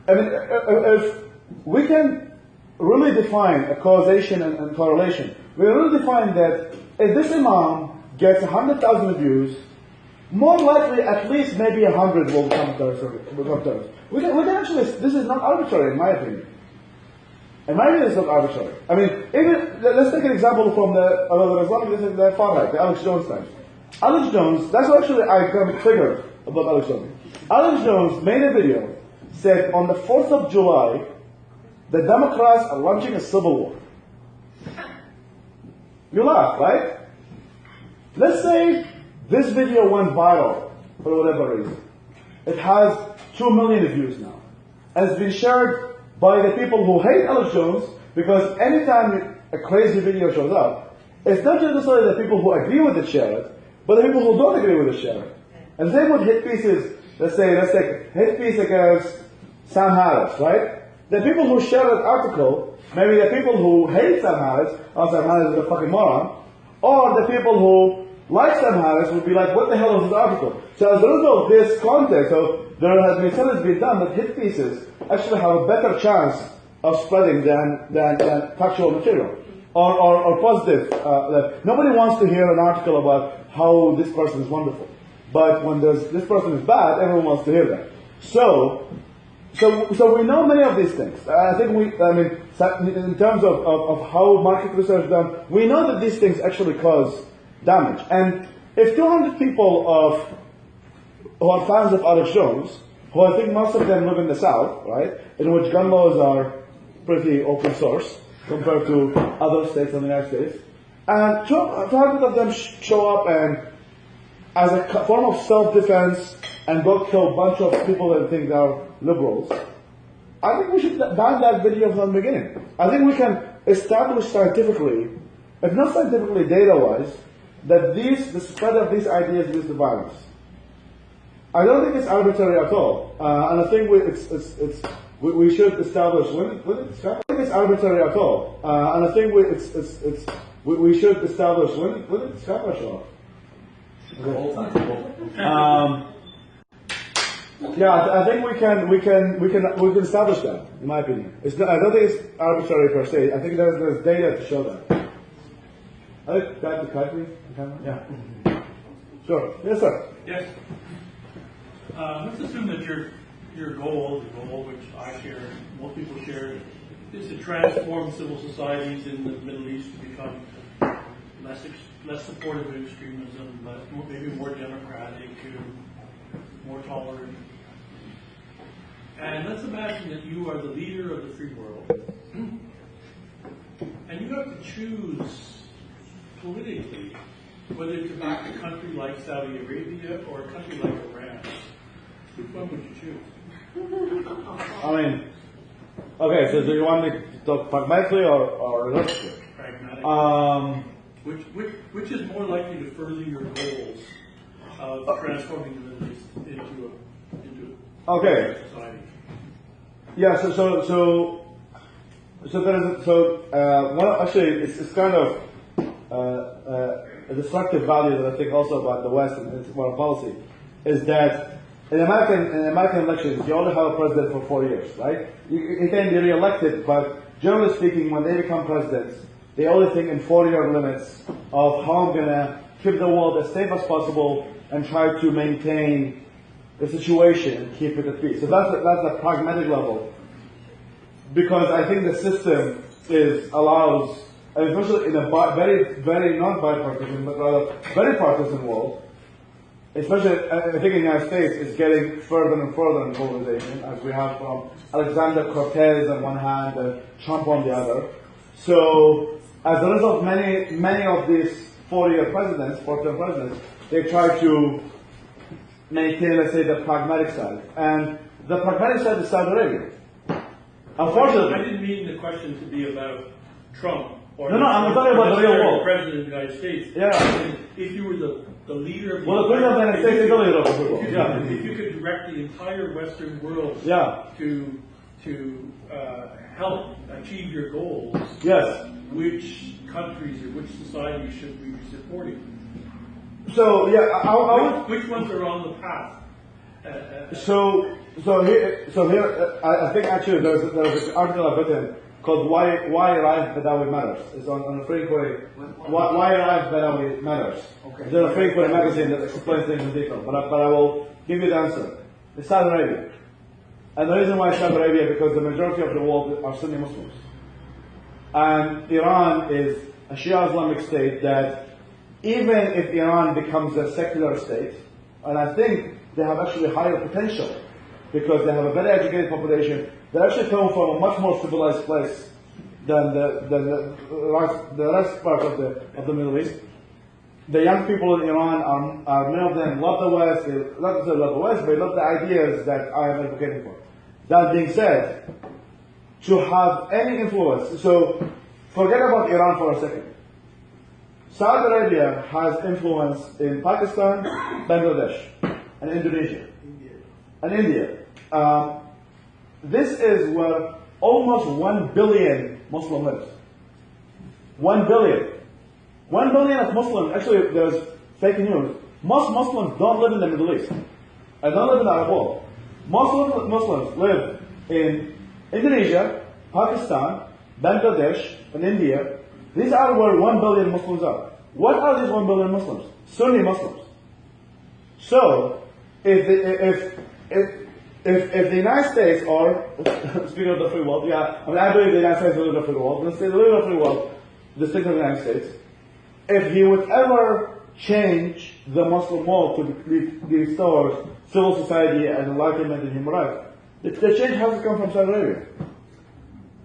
if we can really define a causation and correlation, we really define that if this imam gets 100,000 views, more likely at least maybe 100 will become terrorists. We can actually, this is not arbitrary in my opinion. In my opinion, it's not arbitrary. I mean, even, let's take an example from the Islamic, the far right, the Alex Jones times. Alex Jones, that's what actually I got triggered about Alex Jones. Alex Jones made a video, said on the 4th of July, the Democrats are launching a civil war. You laugh, right? Let's say this video went viral for whatever reason. It has 2 million views now. And it's been shared by the people who hate Alex Jones, because anytime a crazy video shows up, it's not just necessarily the people who agree with it share it, but the people who don't agree with it share it. And same with hit pieces, let's take hit piece against Sam Harris, right? The people who share that article, maybe the people who hate Sam Harris, oh, Sam Harris is a fucking moron, or the people who like Sam Harris would be like, what the hell is this article? So as a result of this context, so there has been studies being done that hit pieces actually have a better chance of spreading than factual material. Or positive. Nobody wants to hear an article about how this person is wonderful. But when this person is bad, everyone wants to hear that. So we know many of these things. In terms of how market research is done, we know that these things actually cause damage. And if 200 people who are fans of Alex Jones, who I think most of them live in the South, right, in which gun laws are pretty open source compared to other states in the United States, and 200 of them show up and, as a form of self-defense, and go kill a bunch of people that think they're liberals, I think we should ban that video from the beginning. I think we can establish scientifically, if not scientifically, data-wise, that the spread of these ideas leads to violence. I don't think it's arbitrary at all, and I think we should establish when it's I think it's arbitrary at all, and I think we should establish when it's established. Yeah, I think we can establish that, in my opinion. I don't think it's arbitrary per se. I think there's data to show that. I think that the country, yeah. Sure. Yes, sir. Yes. Let's assume that your goal, which I share, most people share, is to transform civil societies in the Middle East to become less supportive of extremism, maybe more democratic, more tolerant. And let's imagine that you are the leader of the free world, and you have to choose politically whether to back a country like Saudi Arabia or a country like Iran. Which one would you choose? I mean, okay, so do you want me to talk pragmatically or realistically? Pragmatic. Which is more likely to further your goals of transforming the Middle East into okay. a society? Yeah. Actually, it's kind of a destructive value that I think also about the West and its foreign policy is that in American elections you only have a president for 4 years, right? He can be re-elected, but generally speaking, when they become presidents, they only think in 4-year limits of how I'm gonna keep the world as safe as possible and try to maintain the situation and keep it at peace. So that's the pragmatic level, because I think the system allows, especially in a very, very not bipartisan, but rather very partisan world, especially I think in the United States, is getting further and further in polarization, as we have from Alexander Cortez on one hand and Trump on the other. So as a result, many of these 4-year presidents, 4-term presidents, they try to maintain, let's say, the pragmatic side. And the pragmatic side is Saudi Arabia. Unfortunately. I didn't mean the question to be about Trump. Or I'm talking about the real world. The President of the United States. Yeah. If you were the leader of the Well, the President of the United States is the leader of the world. Yeah. If you could direct the entire Western world yeah. to to help achieve your goals, Yes. which countries or which societies should we be supporting? So yeah, I would. Which ones are on the path? So here, I think actually there's an article I've written called "Why Life Badawi Matters." It's on a freeway. Why Life Badawi Matters. Okay. There's a freeway magazine that explains things in detail, but I will give you the answer. It's Saudi Arabia, and the reason why it's Saudi Arabia because the majority of the world are Sunni Muslims, and Iran is a Shia Islamic state that even if Iran becomes a secular state, and I think they have actually higher potential because they have a better educated population. They actually come from a much more civilized place than the rest part of the Middle East. The young people in Iran are many of them love the West. They not necessarily love the West, but they love the ideas that I am advocating for. That being said, to have any influence, so forget about Iran for a second. Saudi Arabia has influence in Pakistan, Bangladesh, and Indonesia, and India. This is where almost 1 billion Muslim lives. 1 billion. 1 billion of Muslims, actually there's fake news. Most Muslims don't live in the Middle East. And don't live in the Arab world. Most Muslims live in Indonesia, Pakistan, Bangladesh, and India. These are where 1 billion Muslims are. What are these 1 billion Muslims? Sunni Muslims. So, if the United States, or speaking of the free world, yeah, I mean I believe the United States is the free world. Let's say the leader of the free world, the state of the United States, if he would ever change the Muslim world to restore civil society and enlightenment and human rights, the change has to come from Saudi Arabia.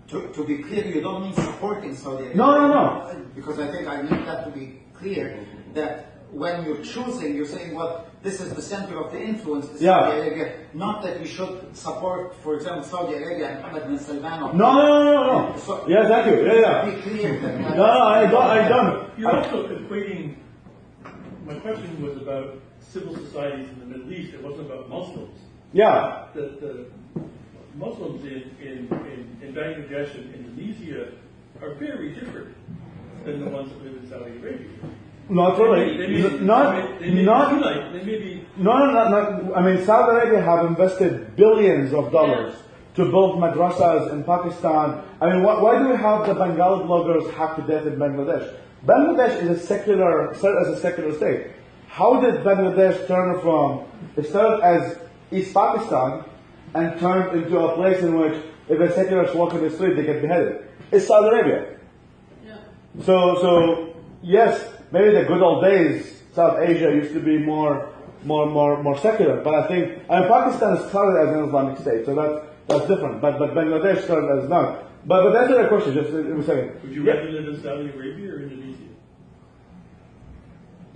To be clear, you don't mean supporting Saudi Arabia. No. Because I think I need that to be clear, that when you're choosing, you're saying, well, this is the center of the influence, the Saudi Arabia. Not that we should support, for example, Saudi Arabia and Mohammed bin Salman. No. So, yeah, thank you. Yeah. Be clear that. No, I don't. You're also equating. My question was about civil societies in the Middle East. It wasn't about Muslims. Yeah. The Muslims in Bangladesh and Indonesia are very different than the ones that live in Saudi Arabia. Not really. I mean, Saudi Arabia have invested billions of dollars to build madrasas in Pakistan. I mean, why do we have the Bengali bloggers hacked to death in Bangladesh? Bangladesh is a secular state. How did Bangladesh turn from, it started as East Pakistan and turned into a place in which if a secularist walk in the street, they get beheaded? It's Saudi Arabia. Yeah. So yes, maybe the good old days, South Asia used to be more secular, but I think, Pakistan started as an Islamic state, so that's different. But Bangladesh started as not. But that's the question. Just a second. Would you rather live in Saudi Arabia or Indonesia?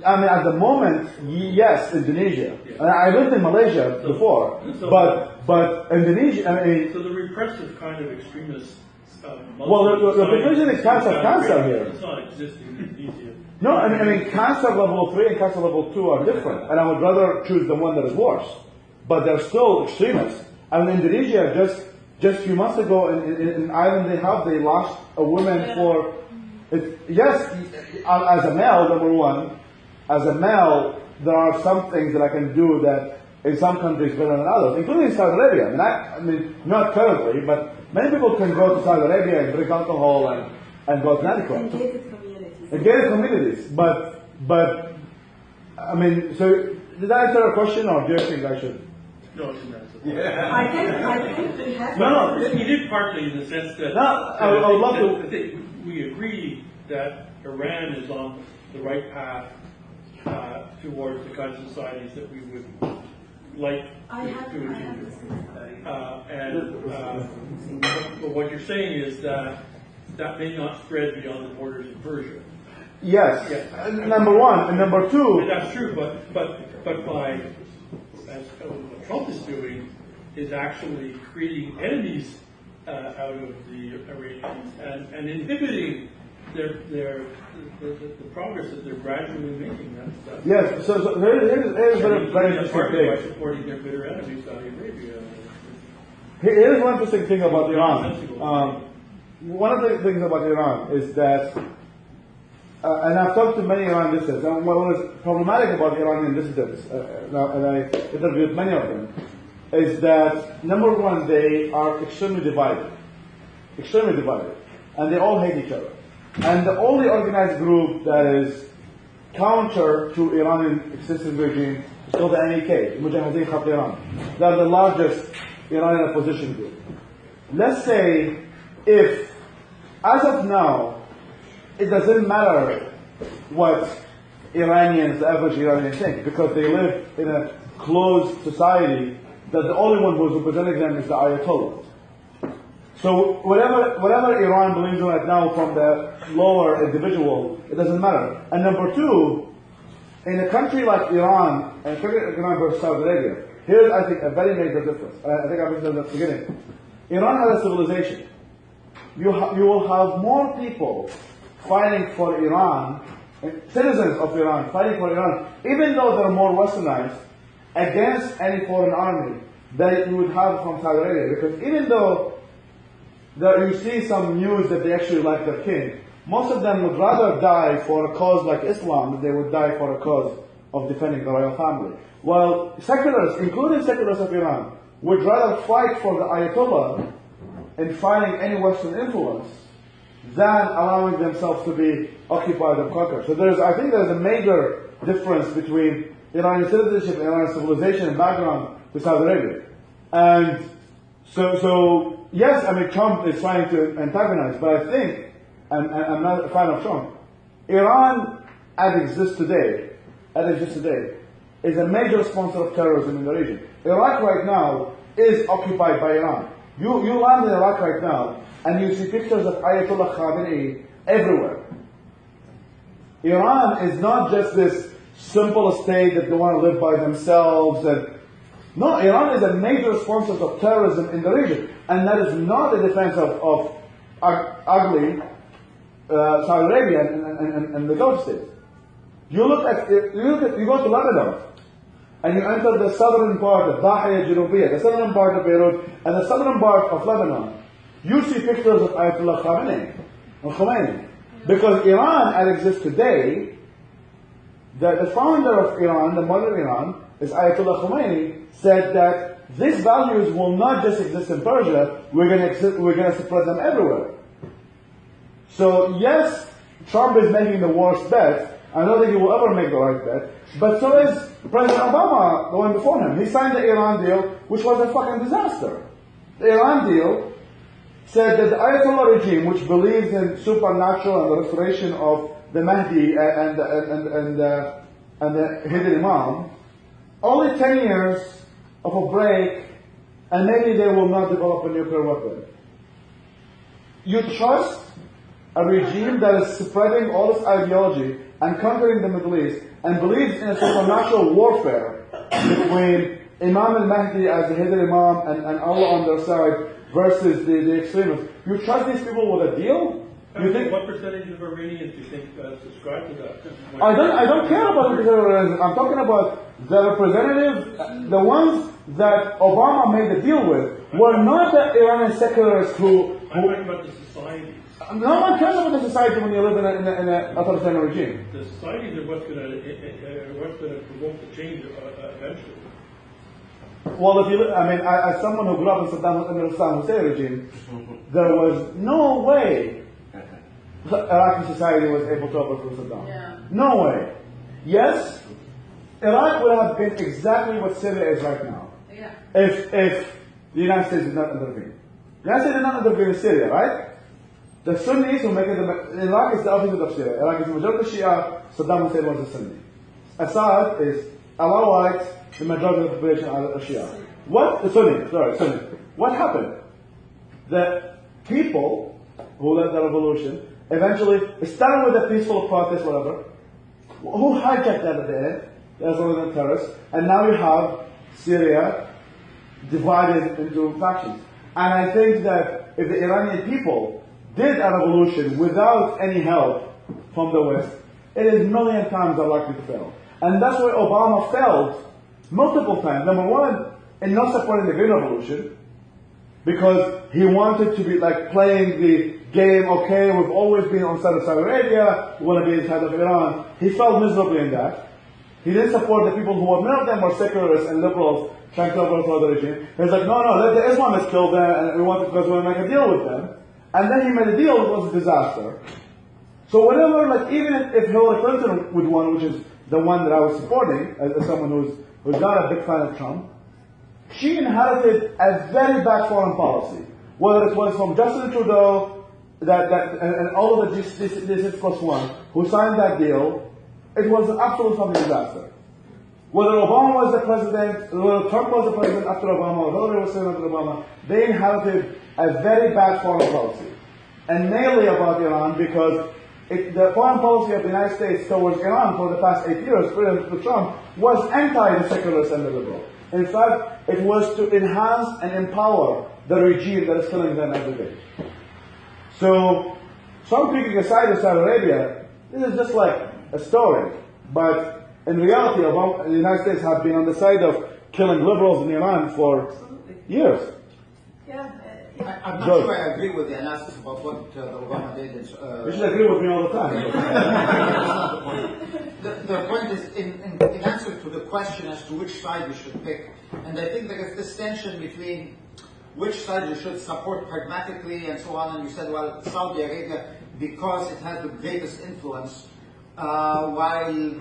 I mean, at the moment, yes, Indonesia. Yeah. I lived in Malaysia before, but Indonesia. I mean, so the repressive kind of extremist. Well, the repression is cancer here. It's not existing in Indonesia. No, I mean, cancer level 3 and cancer level 2 are different, and I would rather choose the one that is worse. But they're still extremists. And in Indonesia, just a few months ago, in Ireland, they lost a woman for. Yes, as a male, number one. As a male, there are some things that I can do that in some countries better than others, including Saudi Arabia. I mean, not currently, but many people can go to Saudi Arabia and drink alcohol and go to nightclubs. And gated communities. But, I mean, so did I answer a question, or do you think I should? No, it's not. Yeah. I think we have. No, you did partly in the sense that. No, I would love to. I think we agree that Iran is on the right path towards the kinds of societies that we would like to achieve. But what you're saying is that may not spread beyond the borders of Persia. Yes. Yeah. Number one, and number two. And that's true, but by as what Trump is doing is actually creating enemies out of the Iranians and inhibiting the progress that they're gradually making. Yes, so here's very interesting by thing. supporting their bitter enemies, Saudi Arabia. Here's one interesting thing about Iran. One of the things about Iran is that, and I've talked to many Iranian dissidents, and what was problematic about the Iranian dissidents, and I interviewed many of them, is that, number one, they are extremely divided, and they all hate each other. And the only organized group that is counter to Iranian existing regime is called the MEK, Mujahideen Khalq Iran. They're the largest Iranian opposition group. Let's say if, as of now, it doesn't matter what Iranians, the average Iranian think, because they live in a closed society that the only one who's representing them is the Ayatollah. So whatever Iran believes in right now from the lower individual, it doesn't matter. And number two, in a country like Iran, and Iran versus Saudi Arabia, here's, I think, a very major difference. I think I mentioned at the beginning. Iran has a civilization. You will have more people fighting for Iran, citizens of Iran fighting for Iran, even though they're more westernized, against any foreign army that you would have from Saudi Arabia. Because even though you see some news that they actually like their king, most of them would rather die for a cause like Islam than they would die for a cause of defending the royal family. While secularists, including secularists of Iran, would rather fight for the Ayatollah in fighting any Western influence than allowing themselves to be occupied and conquered. So I think there's a major difference between Iranian citizenship, Iranian civilization and background to Saudi Arabia. And so yes, I mean, Trump is trying to antagonize, but I think, and I'm not a fan of Trump, Iran, as it exists today, is a major sponsor of terrorism in the region. Iraq right now is occupied by Iran. You land in Iraq right now, and you see pictures of Ayatollah Khamenei everywhere. Iran is not just this simple state that they want to live by themselves. No, Iran is a major sponsor of terrorism in the region, and that is not a defense of ugly Saudi Arabia and the Gulf states. You go to Lebanon, and you enter the southern part of Dahiya Janubiyya, the southern part of Beirut, and the southern part of Lebanon. You see pictures of Ayatollah Khomeini. Because Iran, as it exists today, the founder of Iran, the modern Iran, is Ayatollah Khomeini, said that these values will not just exist in Persia, we're going to spread them everywhere. So yes, Trump is making the worst bet. I don't think he will ever make the right bet. But so is President Obama, the one before him. He signed the Iran deal, which was a fucking disaster. The Iran deal said that the Ayatollah regime, which believes in supernatural and the restoration of the Mahdi and the hidden Imam, only 10 years of a break, and maybe they will not develop a nuclear weapon. You trust a regime that is spreading all its ideology and conquering the Middle East and believes in a supernatural warfare between Imam al-Mahdi as the hidden Imam and Allah on their side versus the extremists. You trust these people with a deal? You think, what percentage of Iranians do you think subscribe to that? I don't care about the percentage. I'm talking about the representative, the ones that Obama made the deal with were not the Iranian secularists who I'm talking about the societies. No one cares about the society when you live in an authoritarian regime. The societies are what's going to provoke the change eventually. Well, as someone who grew up in the Saddam Hussein regime, there was no way Iraqi society was able to overthrow Saddam. Yeah. No way. Yes, Iraq would have been exactly what Syria is right now. Yeah. If the United States did not intervene. The United States did not intervene in Syria, right? The Sunnis who make it, Iraq is the opposite of Syria. Iraq is the majority Shia, Saddam Hussein was a Sunni. Assad is Alawite, the majority of the population are Shia. Sunni. What happened? The people who led the revolution eventually started with a peaceful protest, whatever. Who hijacked that at the end? The Israeli terrorists. And now you have Syria divided into factions. And I think that if the Iranian people did a revolution without any help from the West, it is a million times unlikely to fail. And that's why Obama failed multiple times. Number one, in not supporting the Green Revolution. because he wanted to be like playing the game, okay, we've always been on the side of Saudi Arabia, we want to be on the side of Iran. He felt miserably in that. He didn't support the people who were, many of them were secularists and liberals trying to overthrow the regime. He was like, no, let the Islamists kill them, and we want to make a deal with them. And then he made a deal, it was a disaster. So whenever, like, even if Hillary Clinton would win, which is the one that I was supporting, as someone who's not a big fan of Trump, she inherited a very bad foreign policy. Whether it was from Justin Trudeau, and all of the G6+1 who signed that deal, it was an absolute fucking disaster. Whether Obama was the president, whether Trump was the president after Obama, or Hillary was president after Obama, they inherited a very bad foreign policy. And mainly about Iran, because the foreign policy of the United States towards Iran for the past 8 years, prior to Trump, was anti the secularists and the liberal. In fact, it was to enhance and empower the regime that is killing them every day. So, some picking aside of Saudi Arabia, this is just like a story. But in reality, the United States have been on the side of killing liberals in Iran for years. Yeah. I'm not sure I agree with the analysis about what Obama did. You should agree with me all the time. That's not the point. The point is in answer to the question as to which side you should pick, and I think there is this tension between which side you should support pragmatically and so on, and you said, well, Saudi Arabia, because it has the greatest influence, while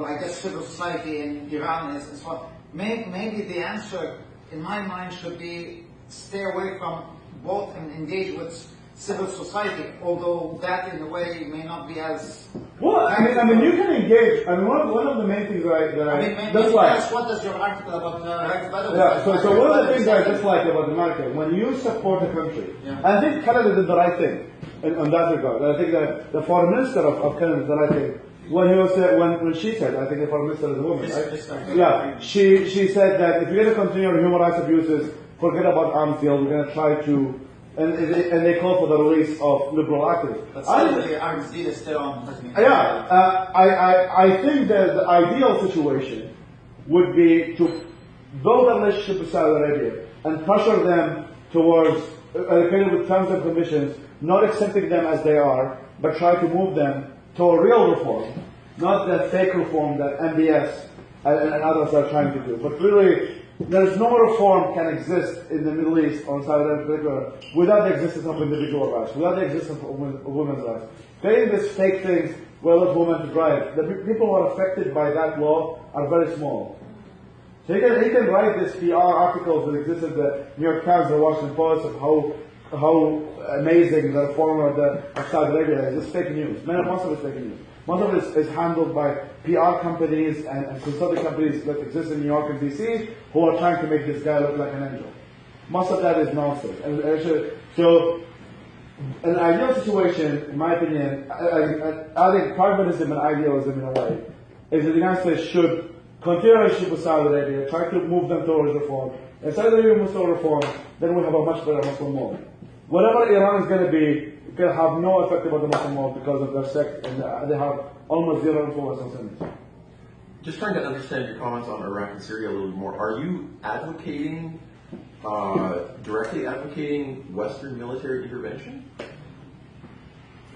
I guess civil society in Iran is, and so on. Maybe the answer, in my mind, should be stay away from both and engage with civil society, although that in a way may not be as... Well, I mean, you can engage. I mean, one of the main things that I dislike... What does your article about Yeah, so one of the things that I dislike about America, when you support a country, and I think Canada did the right thing in that regard. I think that the foreign minister of Canada did the right thing. When he was when she said, I think the foreign minister is a woman, right? Yeah, she said that if you're going to continue human rights abuses, forget about arms deal. We're going to try to, and they call for the release of liberal activists. But the arms deal is still on. I think that the ideal situation would be to build a relationship with Saudi Arabia and pressure them towards with terms and conditions, not accepting them as they are, but try to move them to a real reform, not the fake reform that MBS and others are trying to do. But really, there's no reform can exist in the Middle East on Saudi Arabia without the existence of individual rights, without the existence of women's rights. Creating these fake things where let women to drive, the people who are affected by that law are very small. So he can write these PR articles that exist in the New York Times or Washington Post of how amazing the reform of Saudi Arabia is. It's fake news. Most of it's fake news. Most of it is handled by PR companies and consulting companies that exist in New York and DC who are trying to make this guy look like an angel. Most of that is nonsense. So, an ideal situation, in my opinion, I think pragmatism and idealism in a way, is that the United States should continue a relationship with Saudi Arabia, try to move them towards reform. If Saudi Arabia moves towards reform, then we have a much better Muslim world. Whatever Iran is going to be, it can have no effect about the Muslim world because of their sect, and they have almost zero influence on Sunnis. Just trying to understand your comments on Iraq and Syria a little bit more. Are you advocating, directly advocating Western military intervention?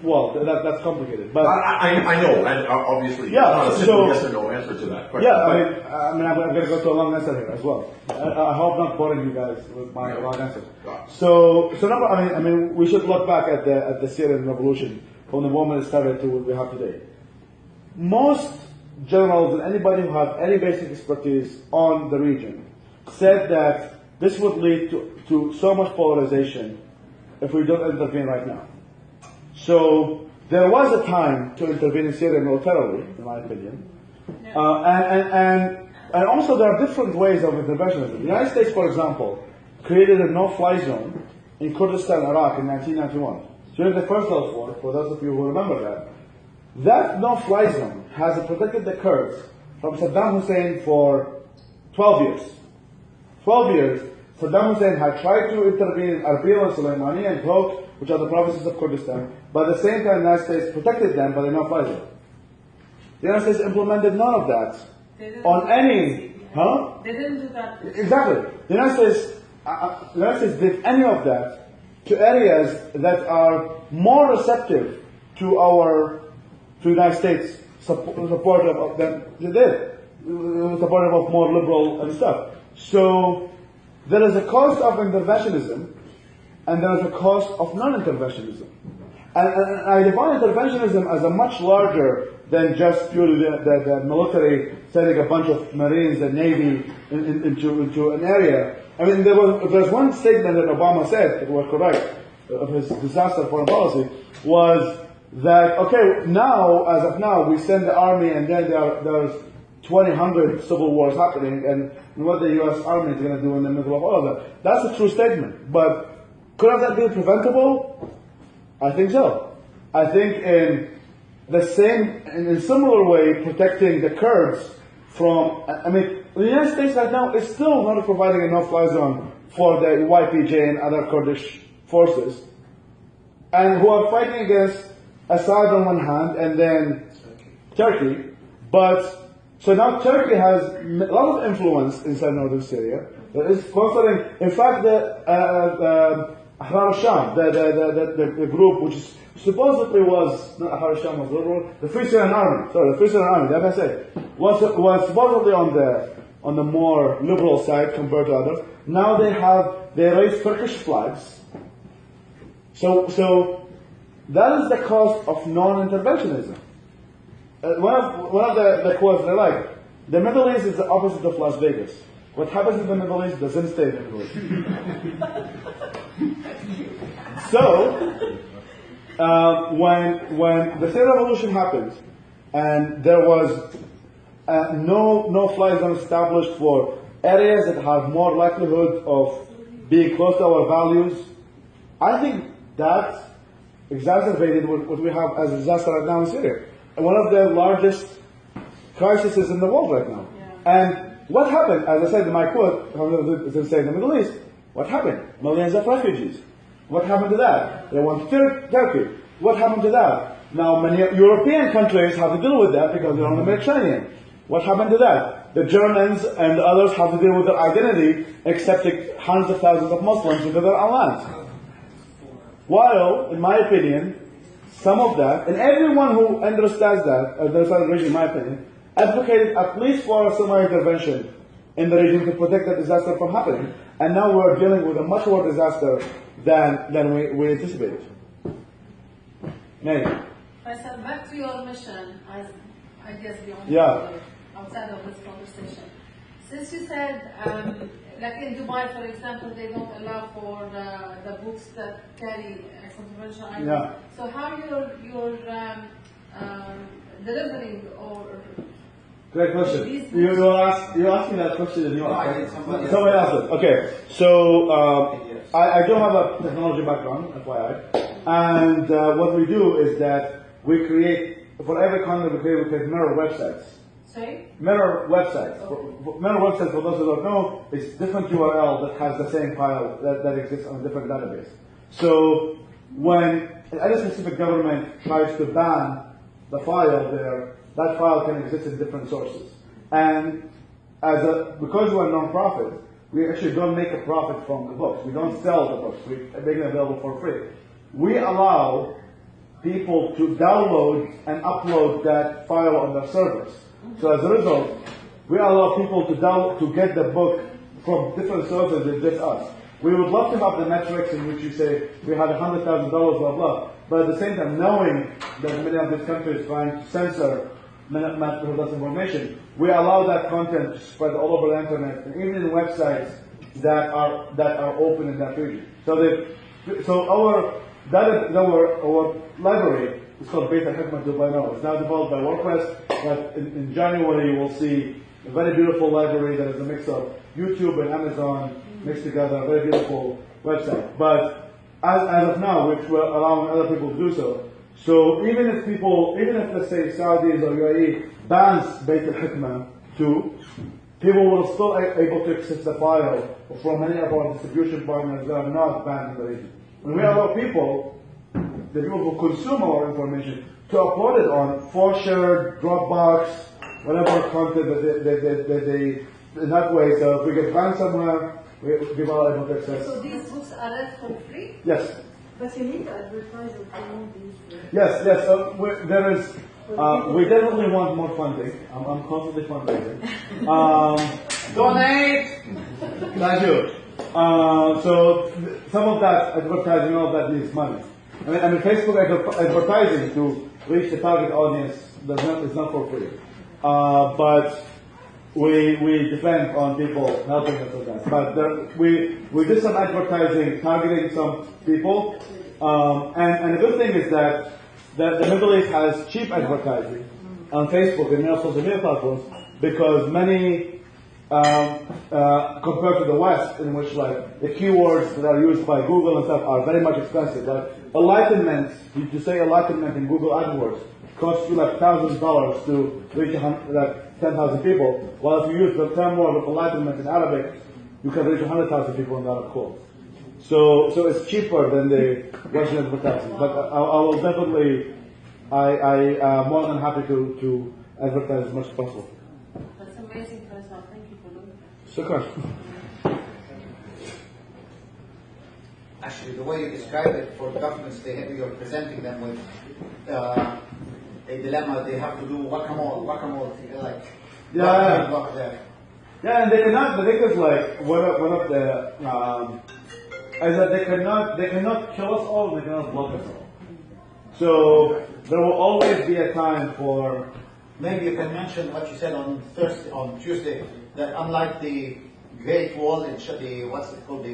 Well, that's complicated, but I know, and obviously, yeah. Not a simple yes or no answer to that question. Yeah, I mean, I'm going to go to a long answer here as well. I hope not boring you guys with my long answer. So number, I mean, we should look back at the Syrian revolution from the moment it started to what we have today. Most generals and anybody who have any basic expertise on the region said that this would lead to so much polarization if we don't intervene right now. So there was a time to intervene in Syria militarily, in my opinion, and also there are different ways of intervention. The United States, for example, created a no-fly zone in Kurdistan, Iraq, in 1991 during the first Gulf War. For those of you who remember that no-fly zone has protected the Kurds from Saddam Hussein for 12 years. 12 years, Saddam Hussein had tried to intervene in Erbil and Soleimani and Khok, which are the provinces of Kurdistan, but at the same time the United States protected them by the no-fly zone. The United States implemented none of that on any... They didn't do that. Exactly. The United States did any of that to areas that are more receptive to United States supportive of them. They did supportive of more liberal and stuff. So there is a cost of interventionism, and there is a cost of non-interventionism. And I define interventionism as a much larger than just purely the military sending a bunch of Marines and Navy into an area. I mean, there's one statement that Obama said, that was correct, of his disaster foreign policy, was that, okay, now, as of now, we send the army and then there's 2,000 civil wars happening, and what the U.S. Army is going to do in the middle of all of that. That's a true statement. But could that be preventable? I think so. I think in a similar way, protecting the Kurds from, I mean, the United States right now is still not providing a no-fly zone for the YPJ and other Kurdish forces, and who are fighting against Assad on one hand and then Turkey. But so now Turkey has a lot of influence inside northern Syria. That is considering, in fact, the Ahrar al-Sham, the group which supposedly was, not Ahrar al-Sham was liberal, the Free Syrian Army, the FSA, was supposedly on the more liberal side compared to others. Now they raise Turkish flags. So that is the cost of non-interventionism. One of the quotes I like, the Middle East is the opposite of Las Vegas. What happens in the Middle East doesn't stay in the Middle East. So, when the Third Revolution happened, and there was no fly zone established for areas that have more likelihood of being close to our values, I think that exacerbated what we have as a disaster right now in Syria. One of the largest crises in the world right now. Yeah. And what happened, as I said in my quote, in the Middle East, what happened? Millions of refugees. What happened to that? They went to Turkey. What happened to that? Now many European countries have to deal with that because they're on the Mediterranean. What happened to that? The Germans and the others have to deal with their identity, accepting hundreds of thousands of Muslims into their own lands. While, in my opinion, some of that, and everyone who understands that, understands the region, in my opinion, advocated at least for a similar intervention in the region to protect the disaster from happening. And now we're dealing with a much more disaster than we anticipated. May. Faisal, back to your mission, as I guess the only outside of this conversation. Since you said, like in Dubai, for example, they don't allow for the books that carry controversial items. Yeah. So how you're delivering or... Great question. You asked me that question and somebody else did. Okay, so I don't have a technology background, FYI, and what we do is that we create, for every content we create mirror websites. Sorry? Mirror websites. Okay. Mirror websites, for those who don't know, is different URL that has the same file that exists on a different database. So when any specific government tries to ban the file there, that file can exist in different sources. And because we're a non-profit, we actually don't make a profit from the books. We don't sell the books. We make them available for free. We allow people to download and upload that file on their servers. So as a result, we allow people to get the book from different sources than just us. We would love to have the metrics in which you say we had $100,000, blah blah. But at the same time, knowing that many of these countries trying to censor mass information, we allow that content to spread all over the internet and even in websites that are open in that region. So our library is called Beit al-Hikmah Dubai now. It's now developed by WordPress. But in January you will see a very beautiful library that is a mix of YouTube and Amazon mixed together. A very beautiful website. But as of now, which we're allowing other people to do so. So even if let's say Saudis or UAE bans Beit al-Hikmah too, people will still able to access the file from many of our distribution partners that are not banned in the region. When we allow people, the people who consume our information, to upload it on ForShare, Dropbox, whatever content that they in that way. So if we get banned somewhere, We give our remote access. So these books are read for free? Yes. But you need to advertise or promote these. Yes, yes. There is. We definitely want more funding. I'm constantly fundraising. Donate! Thank you. So some of that advertising, all of that needs money. I mean, Facebook advertising to reach the target audience is not for free. But we depend on people helping us with that. But we did some advertising targeting some people. And the good thing is that the Middle East has cheap advertising on Facebook and other social media platforms because many, compared to the West, in which like the keywords that are used by Google and stuff are very much expensive. Like enlightenment, to say enlightenment in Google AdWords costs you like $1,000 to reach like 10,000 people. While if you use the term word of enlightenment in Arabic, you can reach 100,000 people in that quote. So it's cheaper than the Russian advertising. But I will definitely, I am more than happy to advertise as much as possible. That's amazing, Faisal. Thank you for doing that. Shukran. Actually, the way you describe it for governments, you're presenting them with a dilemma. They have to do whack-a-mole, like Yeah, and they cannot. The thing is, like one of the is that they cannot kill us all. They cannot block us all. So there will always be a time for. Maybe you can mention what you said on Tuesday, that unlike the Great Wall in the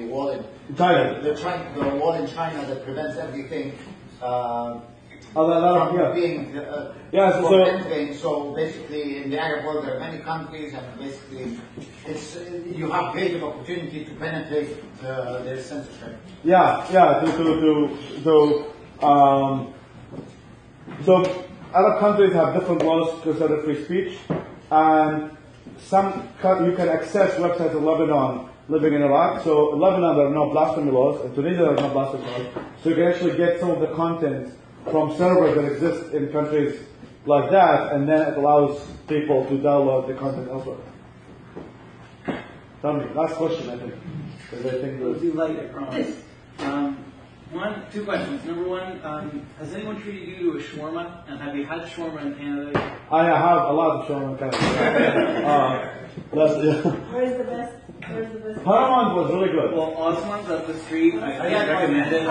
wall in China. The wall in China that prevents everything from being entering. So basically, in the Arab world, there are many countries, and basically, you have greater opportunity to penetrate their censorship. So Arab countries have different laws concerning free speech, and you can access websites in Lebanon living in Iraq. So in Lebanon there are no blasphemy laws, in Tunisia there are no blasphemy laws. So you can actually get some of the content from servers that exist in countries like that, and then it allows people to download the content elsewhere. Tell me, last question, I think. Because I think It'll be light, I promise. Two questions. Number one, has anyone treated you to a shawarma? And have you had shawarma in Canada? I have a lot of shawarma in Canada. Where is the best? Paramount was really good. Well, Osman's up the street. I can't recommend it.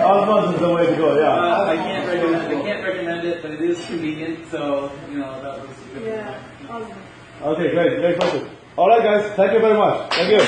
Osman's is the way to go, yeah. I can't recommend it, but it is convenient, so, that was a good one. Yeah, awesome. Okay, great question. Alright guys, thank you very much. Thank you.